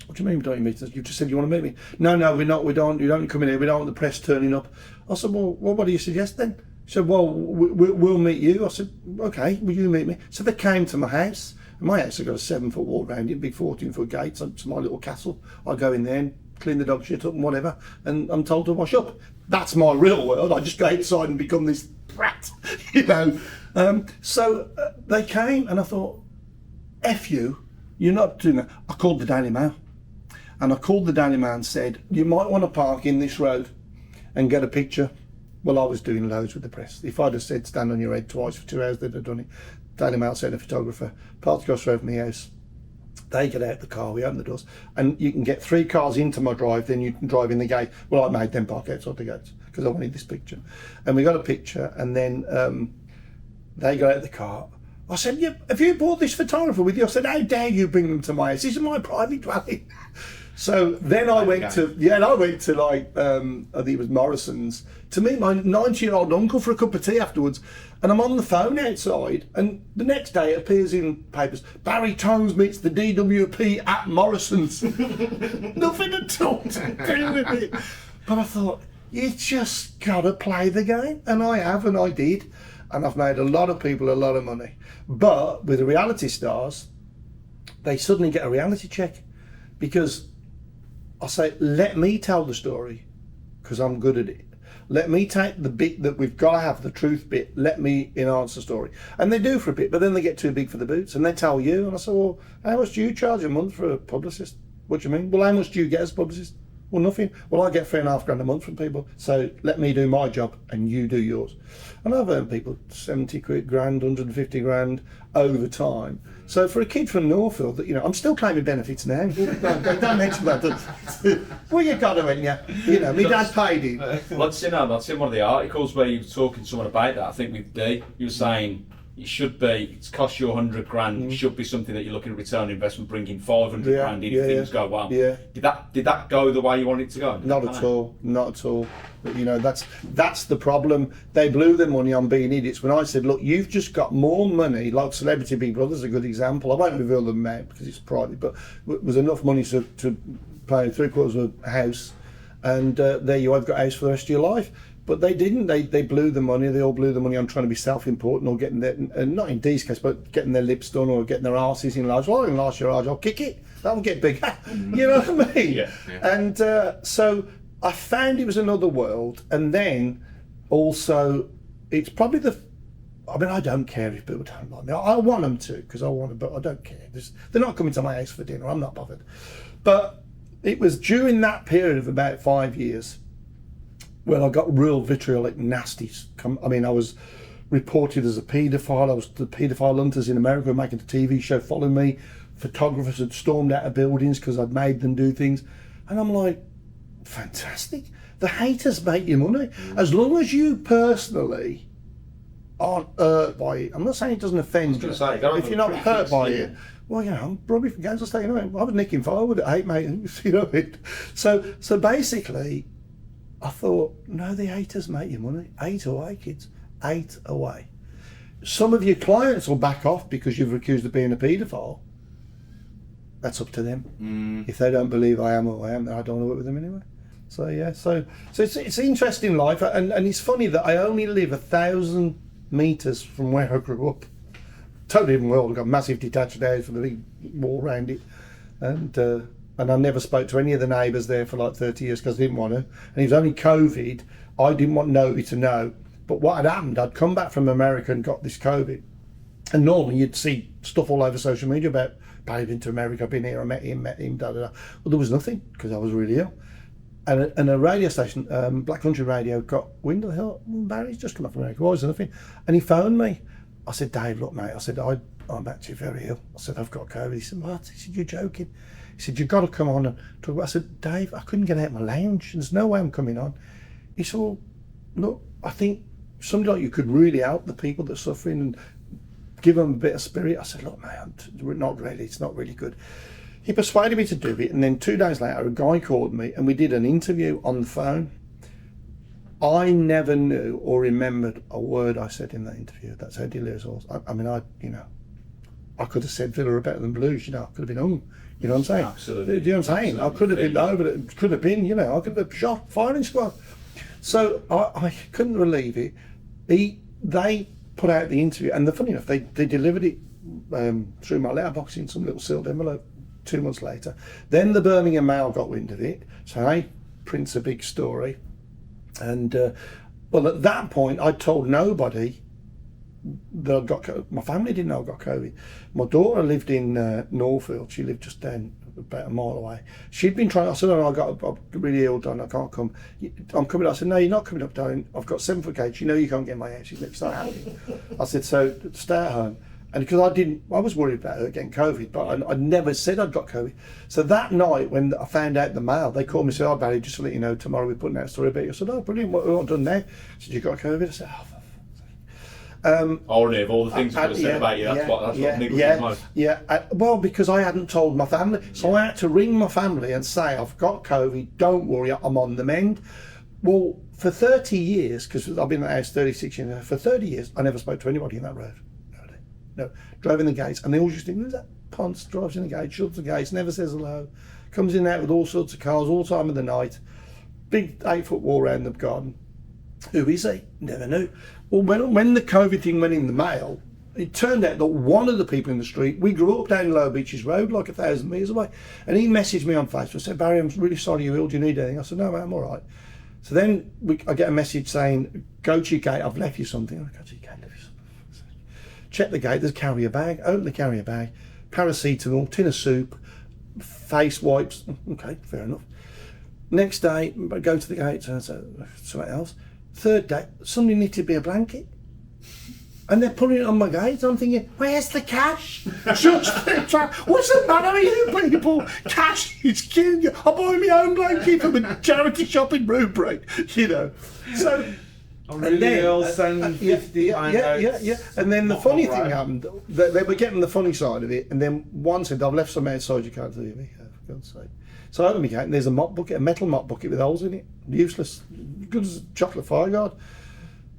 What do you mean we don't want you meeting us? You just said you want to meet me. No, we're not. We don't. You don't come in here. We don't want the press turning up. I said, well, what do you suggest then? She said, well, we'll meet you. I said, okay, will you meet me? So they came to my house. And my house has got a 7-foot wall around it, big 14-foot gate. So it's my little castle. I go in there and clean the dog shit up and whatever. And I'm told to wash up. That's my real world. I just go outside and become this brat, you know. So they came and I thought, F you, you're not doing that. I called the Daily Mail. And I called the Daily Mail and said, you might want to park in this road and get a picture. Well, I was doing loads with the press. If I'd have said stand on your head twice for 2 hours, they'd have done it. Daily Mail sent a photographer, parked across the road from the house. They get out the car, we open the doors, and you can get 3 cars into my drive, then you can drive in the gate. Well, I made them park outside the gates because I wanted this picture. And we got a picture, and then they got out the car. I said, yeah, have you brought this photographer with you? I said, how dare you bring them to my house? This is my private dwelling. So then I went to like, I think it was Morrison's, to meet my 90-year-old uncle for a cup of tea afterwards. And I'm on the phone outside, and the next day it appears in papers, Barry Tones meets the DWP at Morrison's. Nothing at all to do with it. But I thought, you just gotta play the game. And I have, and I did. And I've made a lot of people a lot of money. But with the reality stars, they suddenly get a reality check. Because I say, let me tell the story, because I'm good at it. Let me take the bit that we've got to have, the truth bit, let me enhance the story. And they do for a bit, but then they get too big for the boots, and they tell you, and I say, well, how much do you charge a month for a publicist? What do you mean? Well, how much do you get as a publicist? Well, nothing. Well, I get $3,500 a month from people, so let me do my job and you do yours. And I've earned people 70 grand, 150 grand over time. So for a kid from Northfield, that, you know, I'm still claiming benefits now. Don't mention that. Well, you got to, you know, my dad paid him. I'd seen one of the articles where you were talking to someone about that. I think with D, you were saying it should be, it's cost you 100 grand, it should be something that you're looking at return on investment, bringing 500 grand in if things go well. Yeah. Did that go the way you wanted it to go? Not at all, not at all. But, you know, that's the problem. They blew their money on being idiots. When I said, look, you've just got more money, like Celebrity Big Brother's a good example. I won't reveal them out because it's private, but it was enough money to pay 3/4 of a house, and there you have got a house for the rest of your life. But they didn't. They blew the money. They all blew the money on trying to be self-important or getting their, and not in Dee's case, but getting their lips done or getting their arses enlarged. Well, enlarge your arse, I'll kick it. That'll get bigger. You know what I mean? Yeah. And so I found it was another world. And then also, it's probably I mean, I don't care if people don't like me. I want them to, because I want them, but I don't care. They're not coming to my house for dinner. I'm not bothered. But it was during that period of about 5 years when I got real vitriolic nasties. I mean, I was reported as a paedophile. I was the paedophile hunters in America were making a TV show following me. Photographers had stormed out of buildings because I'd made them do things. And I'm like, fantastic. The haters make you money. As long as you personally aren't hurt by it. I'm not saying it doesn't offend you. If you're not hurt by it, well, you know, I'm probably from Kansas State. You know, I was nicking firewood at 8, mate. You know it. So basically, I thought, no, the haters make you money. 8 away, kids. 8 away. Some of your clients will back off because you've accused of being a paedophile. That's up to them. If they don't believe I am who I am, then I don't want to work with them anyway. So yeah, so it's an interesting life, and it's funny that I only live 1,000 meters from where I grew up. Totally different world. I've got a massive detached house with a big wall around it, and I never spoke to any of the neighbours there for like 30 years because I didn't want to. And it was only COVID. I didn't want nobody to know. But what had happened, I'd come back from America and got this COVID. And normally you'd see stuff all over social media about, I've been to America, I've been here, I met him, da da da. Well, there was nothing because I was really ill. And a radio station, Black Country Radio, got wind of the hill. Barry's just come up from America. Why is there nothing? And he phoned me. I said, Dave, look, mate. I said, I'm actually very ill. I said, I've got COVID. He said, what? He said, you're joking. He said, you've got to come on and talk about it. I said, Dave, I couldn't get out of my lounge. There's no way I'm coming on. He said, well, look, I think somebody like you could really help the people that are suffering and give them a bit of spirit. I said, look, mate, not really. It's not really good. He persuaded me to do it. And then 2 days later, a guy called me and we did an interview on the phone. I never knew or remembered a word I said in that interview. That's how delirious I was. I mean, I could have said Villa are better than Blues, you know, I could have been hung. You know what I'm saying? Absolutely. Do you know what I'm saying? I could have been over it, could have been, you know, I could have shot firing squad. So I couldn't believe it. They put out the interview, and funny enough, they delivered it through my letterbox in some little sealed envelope 2 months later. Then the Birmingham Mail got wind of it, so they prints a big story. And well, at that point, I told nobody that I'd got COVID. My family didn't know I got COVID. My daughter lived in Northfield. She lived just down about a mile away. She'd been trying. I said, "Oh, I'm really ill, darling. I can't come. I'm coming." I said, "No, you're not coming up, darling. I've got 7 foot gauge. You know you can't get in my house. It's not happening." I said, "So stay at home." And because I was worried about her getting COVID, but I never said I'd got COVID. So that night when I found out the Mail, they called me and said, "Oh, Barry, just to let you know, tomorrow we're putting out a story about you." I said, "Oh, brilliant. What have I done now?" I said, "You got COVID?" I said, "Oh, for irony of all the things I could have said about you, that's what niggled you most. Well, because I hadn't told my family, so I had to ring my family and say, "I've got COVID, don't worry, I'm on the mend." Well, for 30 years, because I've been in the house 36 years now, for 30 years, I never spoke to anybody in that road. No, drove in the gates, and they always used to think, "Who's that ponce, drives in the gate, shuts the gates, never says hello, comes in and out with all sorts of cars, all time of the night, big 8-foot wall around the garden. Who is he?" Never knew. Well, when the COVID thing went in the Mail, it turned out that one of the people in the street, we grew up down Low Beaches Road, like 1,000 metres away, and he messaged me on Facebook, said, "Barry, I'm really sorry you're ill, do you need anything?" I said, "No, mate, I'm all right." So then I get a message saying, "Go to your gate, I've left you something." I go to your gate, left you something. Check the gate, there's a carrier bag, open the carrier bag, paracetamol, tin of soup, face wipes. Okay, fair enough. Next day, I go to the gate, and something else. Third day, somebody needed me a blanket. And they're putting it on my gate. I'm thinking, where's the cash? Just the trap. What's the matter with you people? Cash is killing you. I buy my own blanket from a charity shop in Rupert, you know. So, and then, send 50 yeah. And then the funny thing happened. They were getting the funny side of it. And then one said, "I've left some outside, you can't leave me." For God's sake. So I opened my gate and there's a mop bucket, a metal mop bucket with holes in it. Useless. Good as a chocolate fire guard.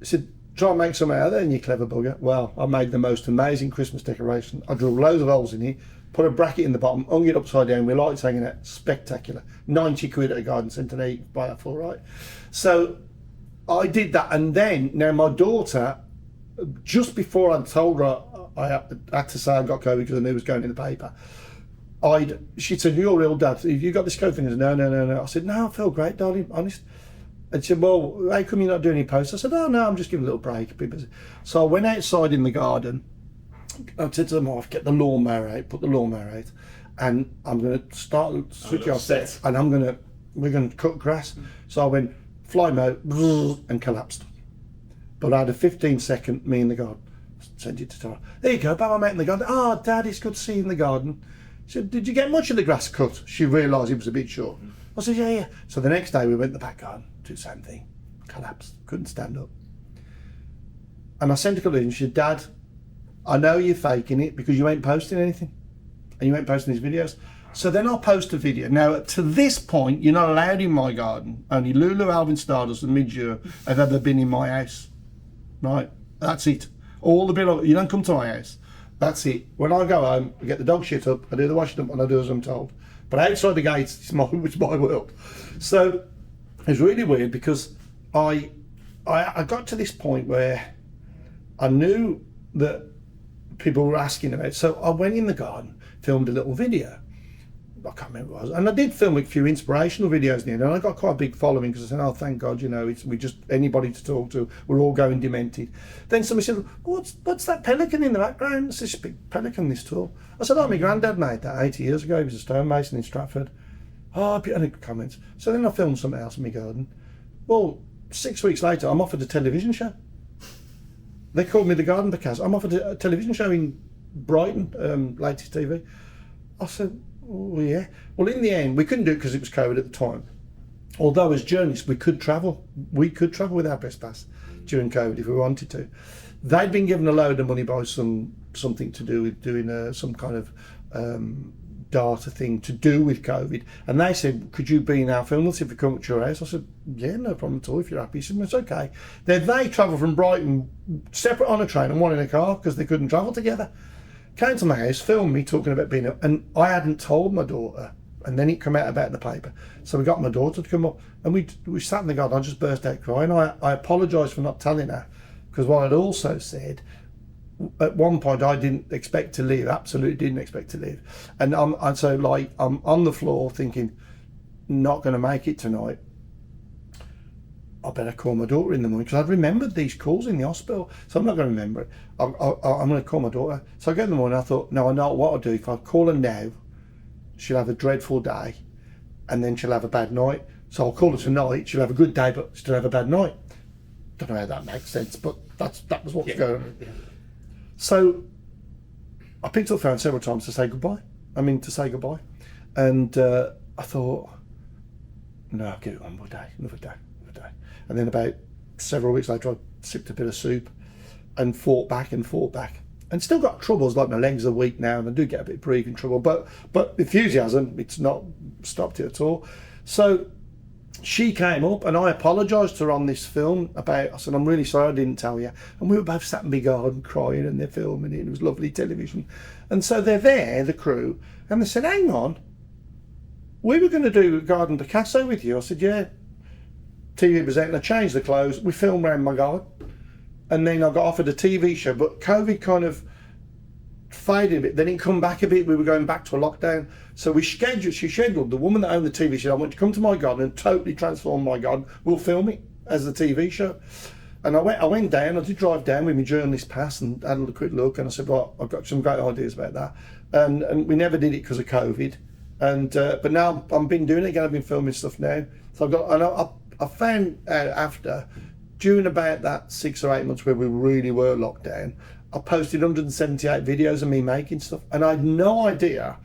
I said, "Try and make some out of there, you clever bugger." Well, I made the most amazing Christmas decoration. I drilled loads of holes in it, put a bracket in the bottom, hung it upside down with lights hanging out. Spectacular. 90 quid at a garden centre, there you can buy that for, right? So I did that, and then, now my daughter, just before I told her I had to say I got COVID because I knew it was going in the paper, she said, "You're ill, Dad. Have you got this COVID?" I said, No. I said, "No, I feel great, darling, honest." And she said, "Well, how come you're not doing any posts?" I said, "Oh, no, I'm just giving a little break, be busy." So I went outside in the garden. I said to my wife, "Get the lawnmower out, put the lawnmower out, and I'm going to start switch off set, and we're going to cut grass." So I went fly mode and collapsed. But I had a 15-second me in the garden. Sent it to Tara. "There you go, Baba, mate in the garden." "Oh, Dad, it's good to see you in the garden." She said, "Did you get much of the grass cut?" She realised it was a bit short. I said, yeah. So the next day we went to the back garden, did the same thing. Collapsed, couldn't stand up. And I sent a couple in, she said, "Dad, I know you're faking it because you ain't posting anything. And you ain't posting these videos." So then I'll post a video. Now, to this point, you're not allowed in my garden. Only Lulu, Alvin, Stardust and Midge have ever been in my house. Right? That's it. All the below, you don't come to my house. That's it. When I go home, I get the dog shit up, I do the washing up, and I do as I'm told. But outside the gates, it's my world. So it's really weird because I got to this point where I knew that people were asking about it. So I went in the garden, filmed a little video. I can't remember what it was. And I did film a few inspirational videos in it, and I got quite a big following because I said, "Oh, thank God, you know, we just anybody to talk to. We're all going demented." Then somebody said, "What's that pelican in the background?" It's this big pelican, this tall. I said, "Oh, my granddad made that 80 years ago. He was a stonemason in Stratford." Oh, and comments. So then I filmed something else in my garden. Well, 6 weeks later, I'm offered a television show. They called me the Garden Podcast. I'm offered a television show in Brighton, latest TV. I said, "Oh yeah." Well, in the end, we couldn't do it because it was COVID at the time. Although as journalists, we could travel. We could travel with our press pass during COVID if we wanted to. They'd been given a load of money by something to do with doing some kind of data thing to do with COVID. And they said, "Could you be in our film? We'll see if we come to your house." I said, "Yeah, no problem at all if you're happy." He said, "It's okay." Then they travelled from Brighton separate on a train and one in a car because they couldn't travel together. Came to my house, filmed me talking about being ill, and I hadn't told my daughter, and then it came out about the paper. So we got my daughter to come up, and we sat in the garden. I just burst out crying. I apologised for not telling her, Because what I'd also said, at one point I didn't expect to live, absolutely didn't expect to live. And I'm on the floor thinking, not going to make it tonight. I better call my daughter in the morning, because I'd remembered these calls in the hospital, so I'm not going to remember it. I'm going to call my daughter. So I get in the morning, I thought, no, I know what I'll do. If I call her now, she'll have a dreadful day, and then she'll have a bad night. So I'll call her tonight, she'll have a good day, but still have a bad night. Don't know how that makes sense, but that was what was going on. Yeah. So I picked up the phone several times to say goodbye. And I thought, no, I'll get it one more day, another day. And then about several weeks later, I sipped a bit of soup and fought back. And still got troubles, like my legs are weak now, and I do get a bit of breathing trouble. But enthusiasm, it's not stopped it at all. So she came up, and I apologised to her on this film I said, I'm really sorry I didn't tell you. And we were both sat in the garden crying, and they're filming it. It was lovely television. And so they're there, the crew, and they said, hang on, we were going to do Garden Picasso with you. I said, yeah. TV presenter, changed the clothes, we filmed around my garden, and then I got offered a TV show, but COVID kind of faded a bit, then it come back a bit, we were going back to a lockdown, so she scheduled the woman that owned the TV show, I want to come to my garden and totally transform my garden, we'll film it as the TV show. And I went down, I did drive down with my journalist pass and had a quick look, and I said, well, I've got some great ideas about that, and we never did it because of COVID, and but now I've been doing it again, I've been filming stuff now, so I found out after, during about that 6 or 8 months where we really were locked down, I posted 178 videos of me making stuff, and I had no idea,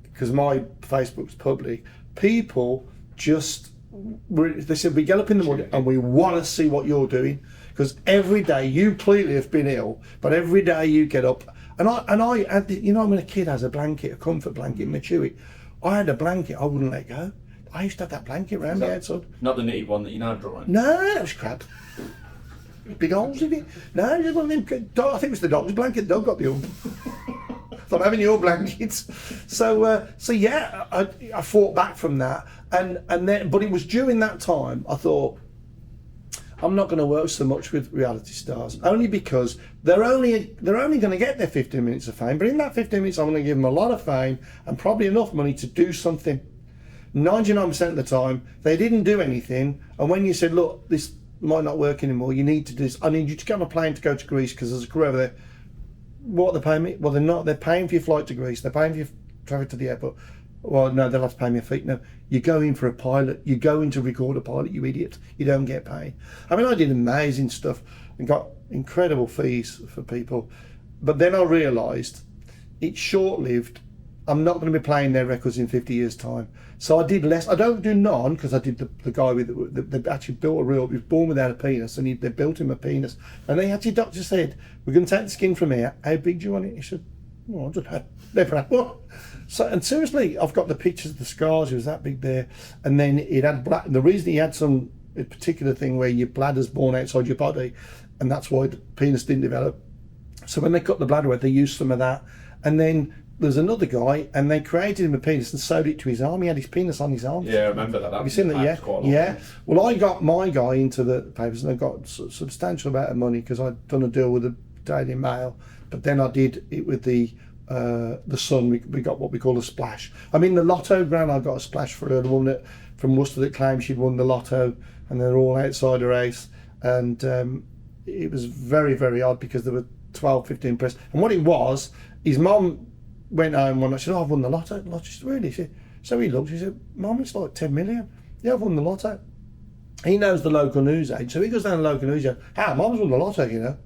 because my Facebook's public, people they said, we get up in the morning and we want to see what you're doing, because every day you clearly have been ill, but every day you get up, and I had, when a kid has a blanket, a comfort blanket, and they chew it, I had a blanket I wouldn't let go. I used to have that blanket around me outside. Not the knitted one that you now drawing? No, that was crap. Big holes in it. No, just one of them. I think it was the dog's blanket. The dog got the old. So I'm having your blankets. So yeah, I fought back from that, and then, but it was during that time I thought, I'm not going to work so much with reality stars, only because they're only going to get their 15 minutes of fame. But in that 15 minutes, I'm going to give them a lot of fame and probably enough money to do something. 99% of the time, they didn't do anything. And when you said, look, this might not work anymore, you need to do this. I need you to get on a plane to go to Greece because there's a crew over there. What are they paying me? Well, they're not. They're paying for your flight to Greece. They're paying for your traffic to the airport. Well, no, they'll have to pay me a fee. No, you go in for a pilot. You go in to record a pilot, you idiot. You don't get paid. I mean, I did amazing stuff and got incredible fees for people. But then I realised it's short-lived. I'm not going to be playing their records in 50 years' time. So I did less. I don't do none, because I did the guy with they actually built he was born without a penis, and they built him a penis. And doctor said, we're going to take the skin from here. How big do you want it? He said, well, I don't know. Never had one. So, and seriously, I've got the pictures of the scars. It was that big there. And then it had the reason he had a particular thing where your bladder's born outside your body, and that's why the penis didn't develop. So when they cut the bladder out, they used some of that. And then there's another guy, and they created him a penis and sewed it to his arm. He had his penis on his arm. Yeah, I remember that. Have you seen that? Yeah. Yeah. Well, I got my guy into the papers, and I got a substantial amount of money because I'd done a deal with the Daily Mail. But then I did it with the Sun. We got what we call a splash. I mean, the Lotto grant, I got a splash for her, the woman from Worcester that claimed she'd won the Lotto, and they're all outside her house. And it was very, very odd because there were 12, 15 press. And what it was, his mum went home one night, she said, I've won the Lotto. She said, really? So he looked, he said, Mum, it's like 10 million. Yeah, I've won the Lotto. He knows the local news agent, so he goes down to the local news agent, Mum's won the Lotto, you know.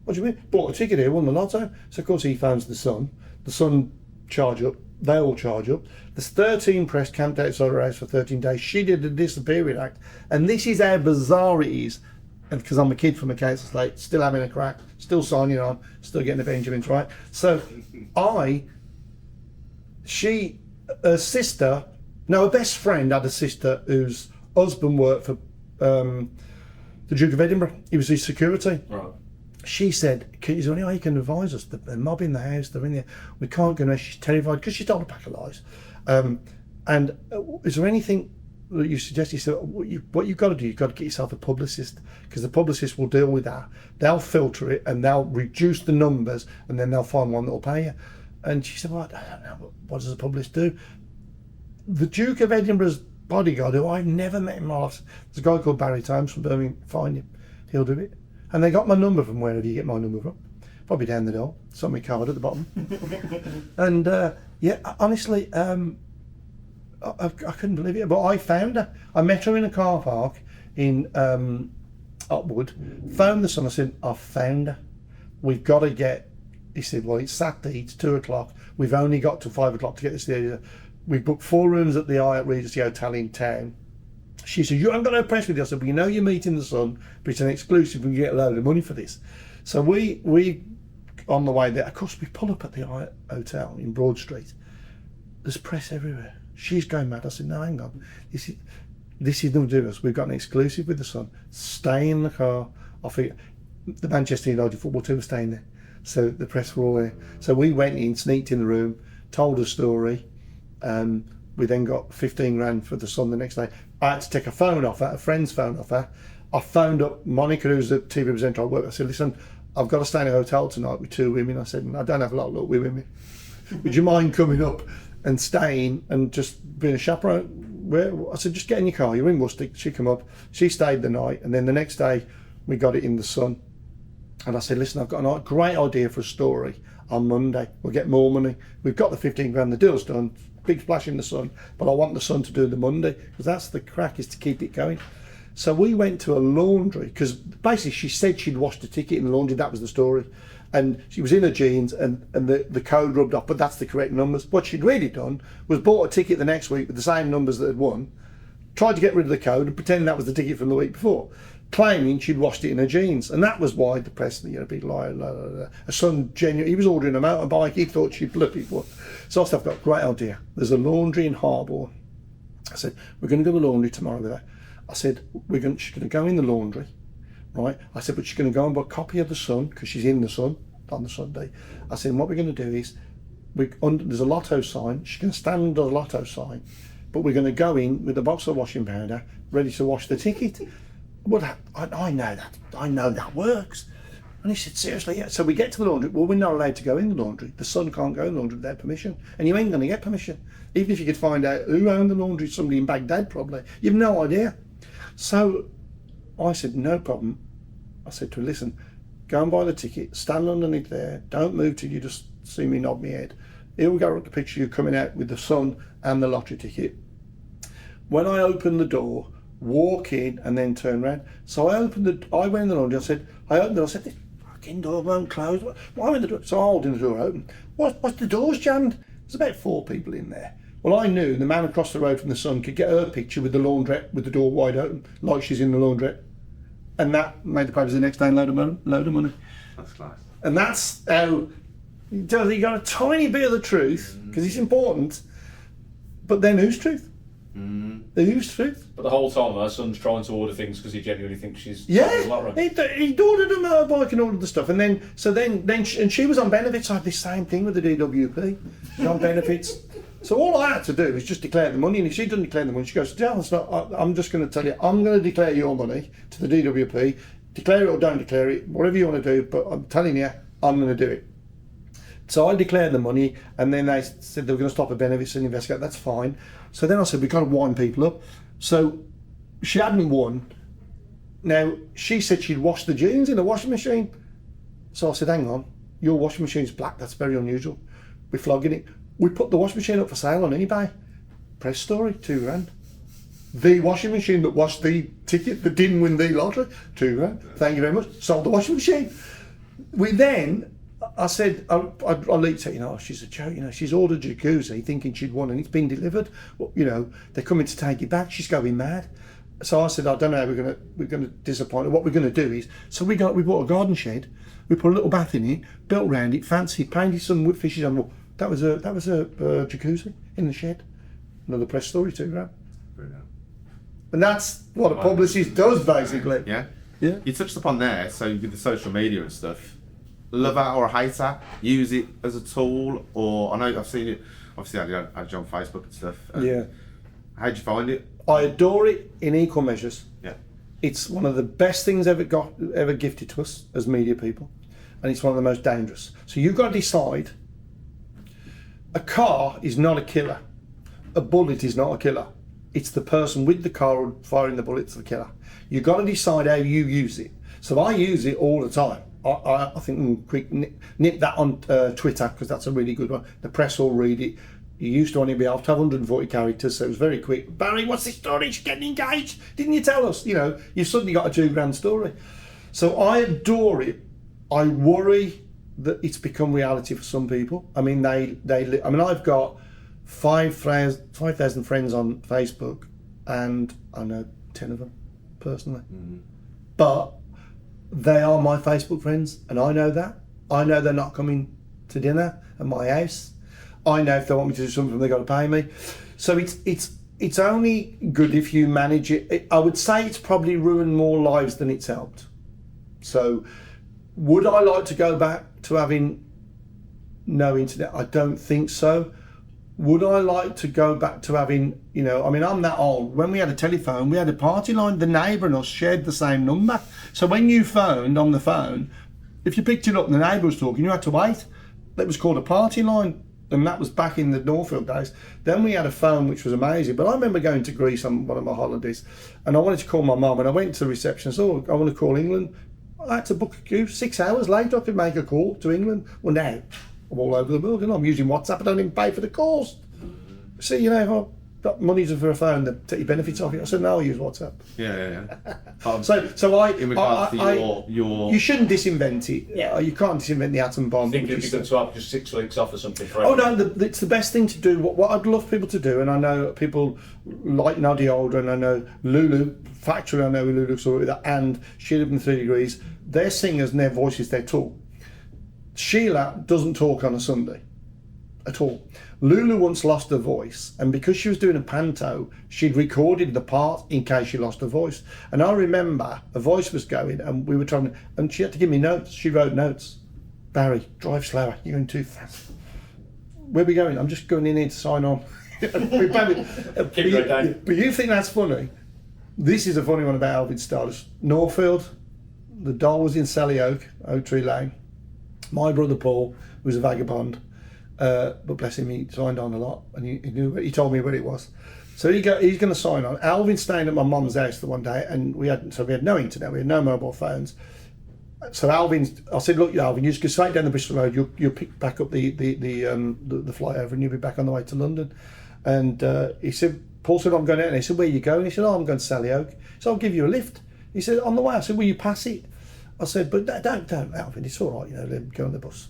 What do you mean? Bought a ticket here, won the Lotto. So of course he phones the Sun. The Sun charge up, they all charge up. There's 13 press camped outside her house for 13 days. She did a disappearing act. And this is how bizarre it is. And because I'm a kid from a council estate, still having a crack, still signing on, still getting the Benjamins, right? So her best friend had a sister whose husband worked for the Duke of Edinburgh. He was his security. Right. She said, is there any way you can advise us? They're mobbing the house, they're in there. We can't go in there. She's terrified because she told a pack of lies. And is there anything you suggested, he said, what you've got to do, you've got to get yourself a publicist, because the publicist will deal with that. They'll filter it and they'll reduce the numbers, and then they'll find one that will pay you. And she said, well, I don't know, what does a publicist do? The Duke of Edinburgh's bodyguard, who I've never met in my life, there's a guy called Barry Times from Birmingham, find him, he'll do it. And they got my number from wherever you get my number from. Probably down the door, it's on my card at the bottom. And yeah, honestly, I couldn't believe it, but I found her. I met her in a car park in Upwood, phoned the son, I said, I've found her. We've got to get, he said, well, it's Saturday, it's 2 o'clock, we've only got till 5 o'clock to get this theatre. We booked 4 rooms at the Hyatt Regency Hotel in town. She said, you haven't got no press with you. I said, well, you know you're meeting the son, but it's an exclusive and you get a load of money for this. So we on the way there, of course, we pull up at the Hyatt Hotel in Broad Street. There's press everywhere. She's going mad. I said, no, hang on. This is nothing to do with us. We've got an exclusive with the Sun. Stay in the car. I think the Manchester United football team was staying there. So the press were all there. So we went in, sneaked in the room, told a story. We then got 15 grand for the Sun the next day. I had to take a phone off her, a friend's phone off her. I phoned up Monica, who's the TV presenter I work with. I said, listen, I've got to stay in a hotel tonight with 2 women. I said, I don't have a lot of luck with women. Would you mind coming up and staying and just being a chaperone? I said, just get in your car, you're in Worcester. She come up, she stayed the night, and then the next day we got it in the Sun. And I said, listen, I've got a great idea for a story on Monday. We'll get more money. We've got the 15 grand, the deal's done, big splash in the Sun, but I want the Sun to do the Monday, because that's the crack, is to keep it going. So we went to a laundry, because basically she said she'd washed a ticket in the laundry, that was the story. And she was in her jeans and the code rubbed off, but that's the correct numbers. What she'd really done was bought a ticket the next week with the same numbers that had won, tried to get rid of the code and pretending that was the ticket from the week before, claiming she'd washed it in her jeans. And that was why the press, you know, big liar, her son, genuine, he was ordering a motorbike, he thought she'd bloody won. So I said, I've got a great idea. There's a laundry in Harborne. I said, we're going to go to the laundry tomorrow with her. I said, she's going to go in the laundry, right? I said, but she's going to go and buy a copy of the Sun, because she's in the Sun on the Sunday. I said, what we're going to do is, there's a lotto sign, she's going to stand under the lotto sign, but we're going to go in with a box of washing powder, ready to wash the ticket. Well, I know that works. And he said, seriously? Yeah. So we get to the laundry. Well, we're not allowed to go in the laundry. The Sun can't go in the laundry without permission. And you ain't going to get permission. Even if you could find out who owned the laundry, somebody in Baghdad probably. You've no idea. So I said, no problem. I said to her, listen, go and buy the ticket, stand underneath there, don't move till you just see me nod my head. Here we go, at the picture you coming out with the Sun and the lottery ticket. When I opened the door, walk in and then turn around. So I went in the laundry, I opened it, I said, this fucking door won't close. Why won't the door? So I'm holding the door open. What's the door's jammed? There's about 4 people in there. Well, I knew the man across the road from the Sun could get her picture with the laundrette, with the door wide open, like she's in the laundrette. And that made the papers the next day and load of money. That's class. And that's how you got a tiny bit of the truth, because it's important, but then whose truth? Whose truth? But the whole time her son's trying to order things because he genuinely thinks she's he ordered a motorbike and ordered the stuff, and then she was on benefits. I had the same thing with the DWP. She's on benefits. So all I had to do was just declare the money, and if she doesn't declare the money, she goes, I'm just going to tell you, I'm going to declare your money to the DWP, declare it or don't declare it, whatever you want to do, but I'm telling you, I'm going to do it. So I declared the money, and then they said they were going to stop the benefits and investigate. That's fine. So then I said, we've got to wind people up. So she hadn't won. Now, she said she'd washed the jeans in a washing machine. So I said, hang on, your washing machine's black, that's very unusual. We're flogging it. We put the washing machine up for sale on eBay. Press story, 2 grand. The washing machine that washed the ticket that didn't win the lottery, 2 grand. Thank you very much. Sold the washing machine. I said, I leaked it, she's a joke, she's ordered a jacuzzi thinking she'd won and it's been delivered. Well, they're coming to take it back, she's going mad. So I said, I don't know how we're gonna disappoint her. What we're gonna do is, so we bought a garden shed, we put a little bath in it, built round it, fancy, painted some wood fishes on the wall. That was a jacuzzi in the shed. Another press story, 2 grand. Brilliant. And that's what a publicist does, basically. Yeah. Yeah. You touched upon there, so with the social media and stuff, love it or hate it, use it as a tool, or I know I've seen it, obviously I had you on Facebook and stuff. Yeah. How'd you find it? I adore it in equal measures. Yeah. It's one of the best things ever gifted to us as media people, and it's one of the most dangerous. So you've got to decide. A car is not a killer. A bullet is not a killer. It's the person with the car firing the bullet that's the killer. You've got to decide how you use it. So I use it all the time. I think quick nip that on Twitter, because that's a really good one. The press will read it. You used to only be able to have 140 characters, so it was very quick. Barry, what's the story? She's getting engaged. Didn't you tell us? You know, you've suddenly got a 2 grand story. So I adore it. I worry that it's become reality for some people. I mean, I've got 5,000 friends on Facebook, and I know 10 of them personally. But they are my Facebook friends, and I know that. I know they're not coming to dinner at my house. I know if they want me to do something, they've got to pay me. So it's only good if you manage it. I would say it's probably ruined more lives than it's helped. So would I like to go back to having no internet? I don't think so. Would I like to go back to having, you know, I mean, I'm that old. When we had a telephone, we had a party line. The neighbour and us shared the same number. So when you phoned on the phone, if you picked it up and the neighbour was talking, you had to wait. That was called a party line. And that was back in the Northfield days. Then we had a phone, which was amazing. But I remember going to Greece on one of my holidays, and I wanted to call my mum, and I went to the reception and said, oh, I want to call England. I had to book a queue. 6 hours later, I could make a call to England. Well, now, I'm all over the world, and I'm using WhatsApp. I don't even pay for the calls. See, you know, if I've got money for a phone, they take your benefits off it. I said, no, I'll use WhatsApp. Yeah. In regards to your... You shouldn't disinvent it. Yeah. You can't disinvent the atom bomb. I think it'd be good to have just 6 weeks off or something. For no, it's the best thing to do. What I'd love people to do, and I know people like Noddy Older, and I know Lulu, factually I know Lulu saw it with that, and she lived in 3 degrees. They're singers and their voices, they talk. Sheila doesn't talk on a Sunday at all. Lulu once lost her voice, and because she was doing a panto, she'd recorded the part in case she lost her voice. And I remember her voice was going, and we were trying to, and she had to give me notes. She wrote notes. Barry, drive slower, you're going too fast. Where are we going? I'm just going in here to sign on. But you think that's funny? This is a funny one about Alvin Stardust. Northfield, the doll was in Sally Oak, Oak Tree Lane. My brother Paul was a vagabond. But bless him, he signed on a lot, and he told me what it was. So he's going to sign on. Alvin's staying at my mum's house the one day, and we had no internet, we had no mobile phones. So I said, look, Alvin, you just go straight down the Bristol Road. You'll pick back up the flyover, and you'll be back on the way to London. And he said, Paul said, I'm going out. And he said, where are you going? He said, oh, I'm going to Sally Oak. So I'll give you a lift. He said, on the way. I said, will you pass it? I said, but don't, Alvin. It's all right, you know. Go on the bus.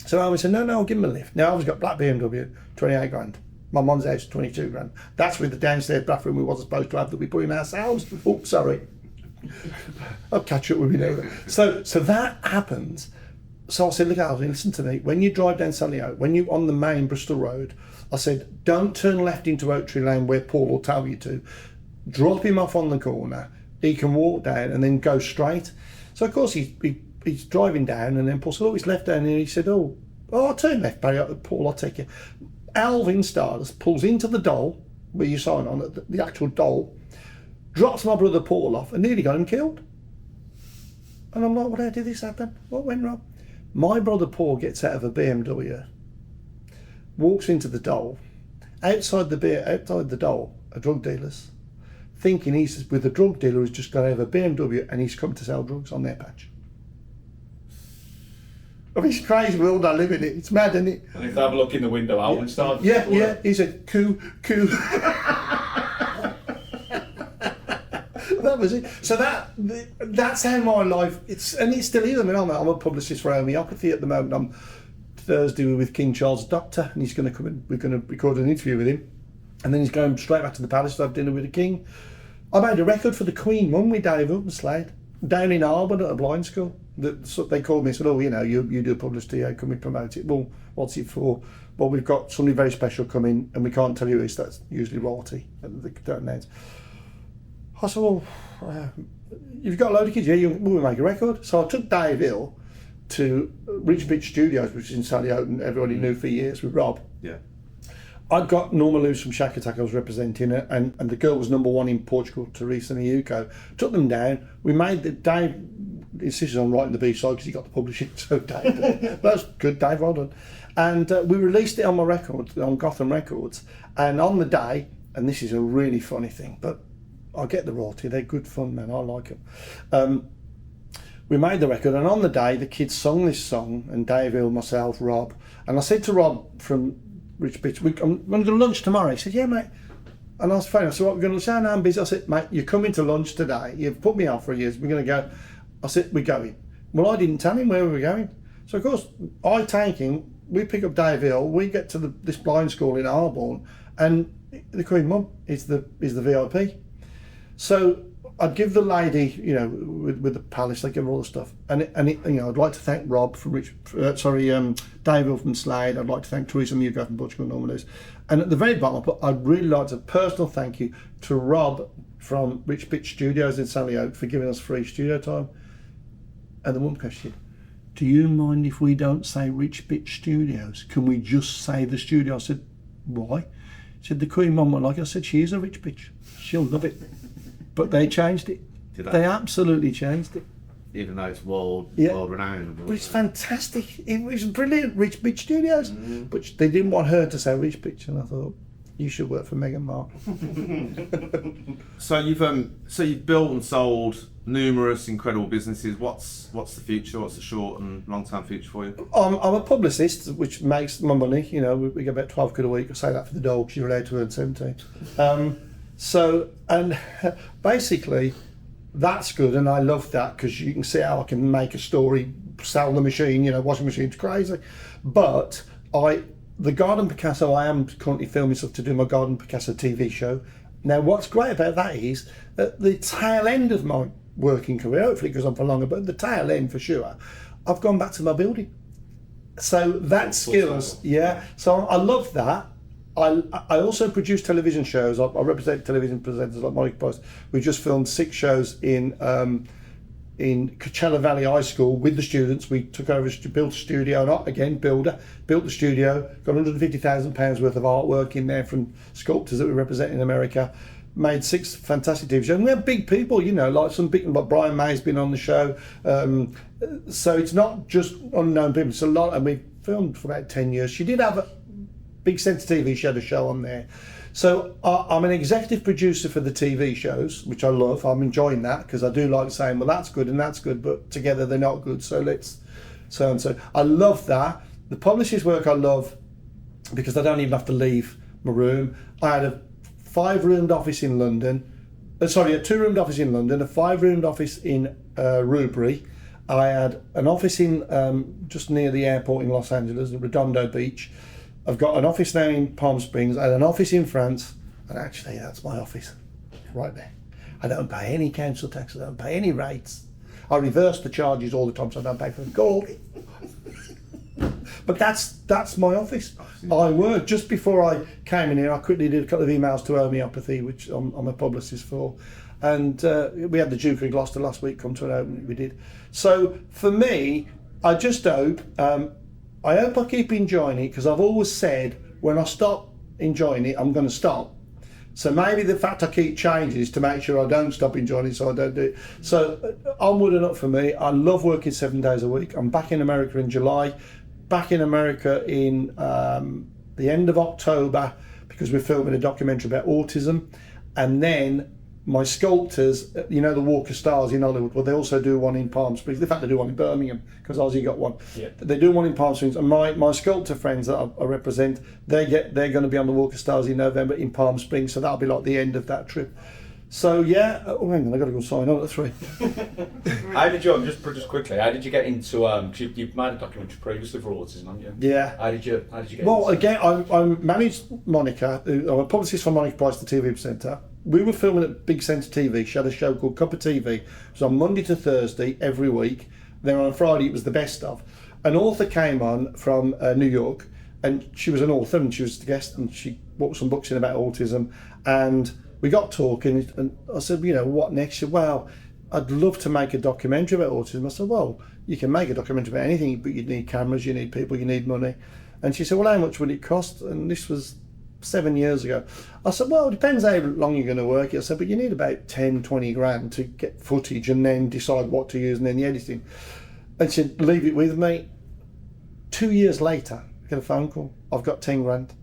So Alvin said, no, I'll give him a lift. Now Alvin's got black BMW, 28 grand. My mum's house, 22 grand. That's with the downstairs bathroom we wasn't supposed to have that we put in ourselves. Oh, sorry. I'll catch up with you later. So that happens. So I said, look, Alvin, listen to me. When you drive down Sally Oak, when you're on the main Bristol Road, I said, don't turn left into Oak Tree Lane where Paul will tell you to. Drop him off on the corner. He can walk down and then go straight. So of course he's driving down, and then Paul said, oh, he's left down here. He said, oh, I'll turn left, Barry. Paul, I'll take you. Alvin Stardust pulls into the doll, where you sign on, the actual doll, drops my brother Paul off, and nearly got him killed. And I'm like, well, how did this happen? What went wrong? My brother Paul gets out of a BMW, walks into the doll. Outside the doll are drug dealers, thinking he's with a drug dealer who's just got out of a BMW and he's come to sell drugs on their patch. I mean, it's crazy world I live in. It's mad, isn't it? And if they have a look in the window, Alvin started. Yeah. He said, "Coo." That was it. So that's how my life. It's still is. I mean, I'm a publicist for homeopathy at the moment. I'm Thursday with King Charles' doctor, and he's going to come in. We're going to record an interview with him, and then he's going straight back to the palace to have dinner with the king. I made a record for the Queen Mum with Dave Upslade down in Arbon at a blind school. So they called me and said, oh, you know, you do publicity, can we promote it? Well, what's it for? Well, we've got somebody very special coming, and we can't tell you who it is. That's usually royalty. They don't announce. I said, well, you've got a load of kids, yeah, we'll make a record. So I took Dave Hill to Ridge Beach Studios, which is in Sally Oak, and everybody knew for years, with Rob. Yeah. I'd got Norma Lewis from Shack Attack I was representing, and the girl was #1 in Portugal, Teresa Niuko. Took them down. We made Dave insisted on writing the B-side because he got the publishing, so Dave, that's good, Dave, well done. And we released it on my record, on Gotham Records, and on the day, and this is a really funny thing, but I get the royalty, they're good fun, man, I like them. We made the record, and on the day, the kids sung this song, and Dave Hill, myself, Rob, and I said to Rob from Rich Bitch, I'm going to go to lunch tomorrow. He said, yeah, mate. And I was fine. I said, what, we're going to say, no, I'm busy. I said, mate, you're coming to lunch today. You've put me out for years. We're going to go. I said, we're going. Well, I didn't tell him where we were going. So, of course, I take him. We pick up Dave Hill. We get to this blind school in Harborne, and the Queen Mum is the VIP. So I'd give the lady, you know, with the palace, they give her all the stuff, and you know, I'd like to thank Rob from Dave Hill from Slade. I'd like to thank Teresa Mugo from Portugal, Norma Lewis, and at the very bottom, I put, I'd really like a personal thank you to Rob from Rich Bitch Studios in Sally Oak for giving us free studio time. And the woman questioned, do you mind if we don't say Rich Bitch Studios? Can we just say the studio? I said, why? She said, the Queen Mum won't like it. I said, she is a rich bitch. She'll love it. But they changed it. They absolutely changed it. Even though it's world renowned. But it's fantastic. It was brilliant, Rich Bitch Studios. But they didn't want her to say Rich Bitch, and I thought, you should work for Meghan Markle. So you've built and sold numerous incredible businesses. What's the future? What's the short and long term future for you? I'm a publicist, which makes my money. You know, we get about 12 quid a week. I say that for the dogs. You're allowed to earn 17. So, and basically, that's good, and I love that because you can see how I can make a story, sell the machine, you know, washing machine's crazy. But the Garden Picasso, I am currently filming stuff to do my Garden Picasso TV show. Now, what's great about that is at the tail end of my working career, hopefully it goes on for longer, but at the tail end for sure, I've gone back to my building. So that skills, yeah. So I love that. I also produce television shows. I represent television presenters like Monica Price. We just filmed 6 shows in Coachella Valley High School with the students. We took over, built a studio, not again builder, built the studio, got £150,000 worth of artwork in there from sculptors that we represent in America. Made 6 fantastic TV shows. And we have big people, you know, like some big, like Brian May's been on the show. So it's not just unknown people. It's a lot, and we filmed for about 10 years. She did have a Big Sense TV, she had a show on there. So I'm an executive producer for the TV shows, which I love. I'm enjoying that because I do like saying, well, that's good and that's good, but together they're not good. So let's so and so. I love that. The publishers work I love because I don't even have to leave my room. I had a 5-roomed office in London. A 2-roomed office in London, a 5-roomed office in Rubery. I had an office in just near the airport in Los Angeles, at Redondo Beach. I've got an office now in Palm Springs. I had an office in France, and actually that's my office right there. I don't pay any council tax, I don't pay any rates. I reverse the charges all the time so I don't pay for them. Go. But that's my office. I worked just before I came in here. I quickly did a couple of emails to homeopathy, which I'm a publicist for, and we had the Duke of Gloucester last week come to an opening. We did. So for me, I just hope. I hope I keep enjoying it because I've always said when I stop enjoying it, I'm going to stop. So maybe the fact I keep changing is to make sure I don't stop enjoying it, so I don't do it. So onward and up for me. I love working 7 days a week. I'm back in America in July, back in America in the end of October because we're filming a documentary about autism, and then my sculptors, you know, the Walk of Stars in Hollywood, well, they also do one in Palm Springs. In fact, they do one in Birmingham because Ozzy got one. Yeah. They do one in Palm Springs, and my sculptor friends that I represent, they're going to be on the Walk of Stars in November in Palm Springs, so that'll be like the end of that trip. So yeah, oh hang on, I got to go sign on at 3. How did you just quickly? How did you get into? Cause you've made a documentary previously for autism, haven't you? Yeah. How did you get? Well, into again, I managed Monica. I'm a publicist for Monica Price, the TV presenter. We were filming at Big Sense TV. She had a show called Cup of TV. It was on Monday to Thursday every week. Then on Friday it was the best of. An author came on from New York, and she was an author, and she was the guest, and she brought some books in about autism, and we got talking, and I said, you know, what next? She said, well, I'd love to make a documentary about autism. I said, well, you can make a documentary about anything, but you need cameras, you need people, you need money. And she said, well, how much would it cost? And this was 7 years ago. I said, well, it depends how long you're going to work it. I said, but you need about 10, 20 grand to get footage and then decide what to use and then the editing. And she said, leave it with me. 2 years later, I get a phone call. I've got 10 grand.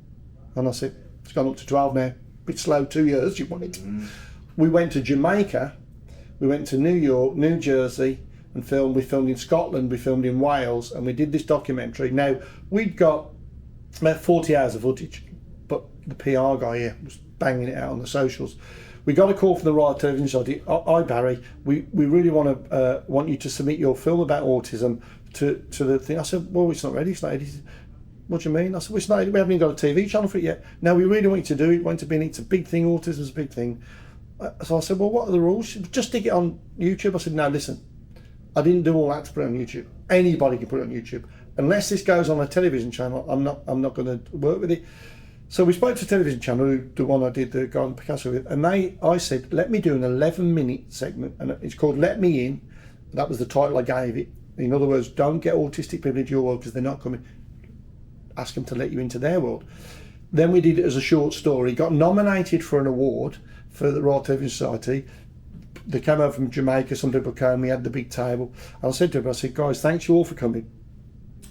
And I said, it's gone up to 12 now. Bit slow, 2 years, you want it. We went to Jamaica, we went to New York, New Jersey, and filmed. We filmed in Scotland, we filmed in Wales, and we did this documentary. Now, we'd got about 40 hours of footage, but the PR guy here was banging it out on the socials. We got a call from the Royal Television Society. Hi Barry, we really want you to submit your film about autism to the thing. I said, well, it's not ready, it's not ready. What do you mean? I said, well, it's not ready. We haven't even got a TV channel for it yet. Now, we really want you to do it. We want it to be, it's a big thing, autism's a big thing. So I said, well, what are the rules? She said, just stick it on YouTube. I said, no, listen, I didn't do all that to put it on YouTube. Anybody can put it on YouTube. Unless this goes on a television channel, I'm not going to work with it. So we spoke to a television channel, the one I did the Garden Picasso with, and I said, let me do an 11-minute segment, and it's called Let Me In. That was the title I gave it. In other words, don't get autistic people into your world because they're not coming. Ask them to let you into their world. Then we did it as a short story, got nominated for an award for the Royal Television Society. They came over from Jamaica, some people came, we had the big table. And I said to them, I said, guys, thanks you all for coming.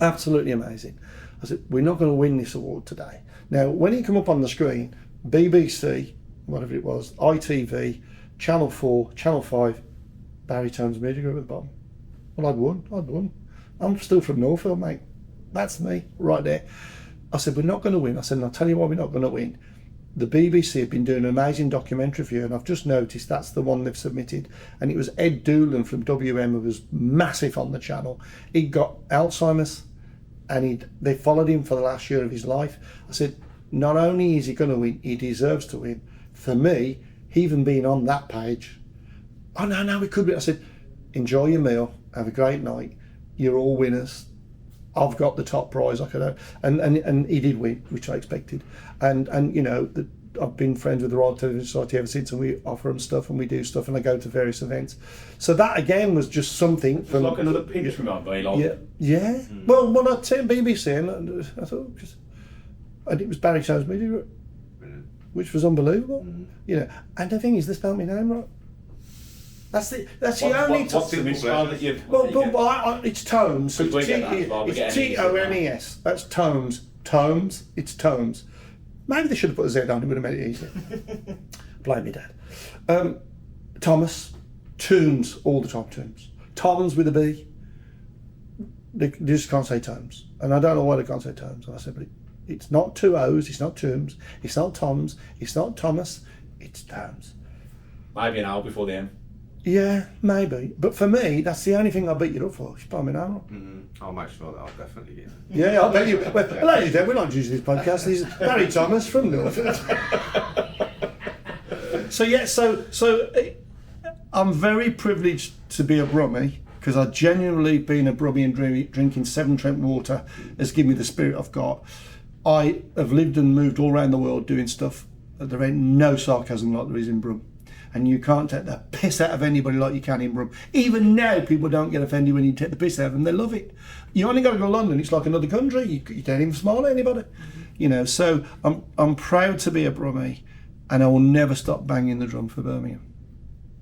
Absolutely amazing. I said, we're not going to win this award today. Now, when it come up on the screen, BBC, whatever it was, ITV, Channel 4, Channel 5, Barry Tones Media Group at the bottom. Well, I'd won. I'm still from Norfolk, mate. That's me, right there. I said, we're not going to win. I said, and I'll tell you why we're not going to win. The BBC have been doing an amazing documentary for you, and I've just noticed that's the one they've submitted. And it was Ed Doolan from WM, who was massive on the channel. He got Alzheimer's, and they followed him for the last year of his life. I said, not only is he going to win, he deserves to win. For me, he even being on that page, oh no, we could be. I said, enjoy your meal, have a great night. You're all winners. I've got the top prize. I could, and he did win, which I expected. And you know, I've been friends with the Royal Television Society ever since, and we offer them stuff and we do stuff, and I go to various events. So that again was just something. It's like another pinch from that, very long. Yeah. Well, when I turned BBC, and I thought, and it was Barry Tones Media Group, which was unbelievable. You know, and the thing is, they spelled my name right. That's the only. What's the misspell that you've? Well, it's Tomes. So it's T-O-M-E-S. That's Tomes. Tomes. It's Tomes. Maybe they should have put a Z on. It would have made it easier. Blame me, Dad. Thomas. Tombs. All the time. Tombs. Toms with a B. They just can't say Tomes, and I don't know why they can't say Tomes. I said, but it's not two O's. It's not Tombs. It's not Toms. It's not Thomas. It's Tomes. Maybe an hour before the end. Yeah, maybe. But for me, that's the only thing I beat you up for. She's probably now. I'll make sure that I'll definitely get it. Yeah, I'll bet you. Well, ladies and gentlemen, we're not using this podcast. This is Barry Thomas from Norfolk. So I'm very privileged to be a Brummie, because I genuinely, being a Brummie and drinking Severn Trent water has given me the spirit I've got. I have lived and moved all around the world doing stuff. There ain't no sarcasm like there is in Brum. And you can't take the piss out of anybody like you can in Brum. Even now, people don't get offended when you take the piss out of them. They love it. You only got to go to London. It's like another country. You don't even smile at anybody. You know, so I'm proud to be a Brummie, and I will never stop banging the drum for Birmingham.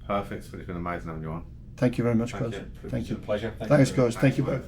Perfect. It's been amazing having you on. Thank you very much, guys. Thank you. It's a pleasure. Thanks, guys. Thank you both.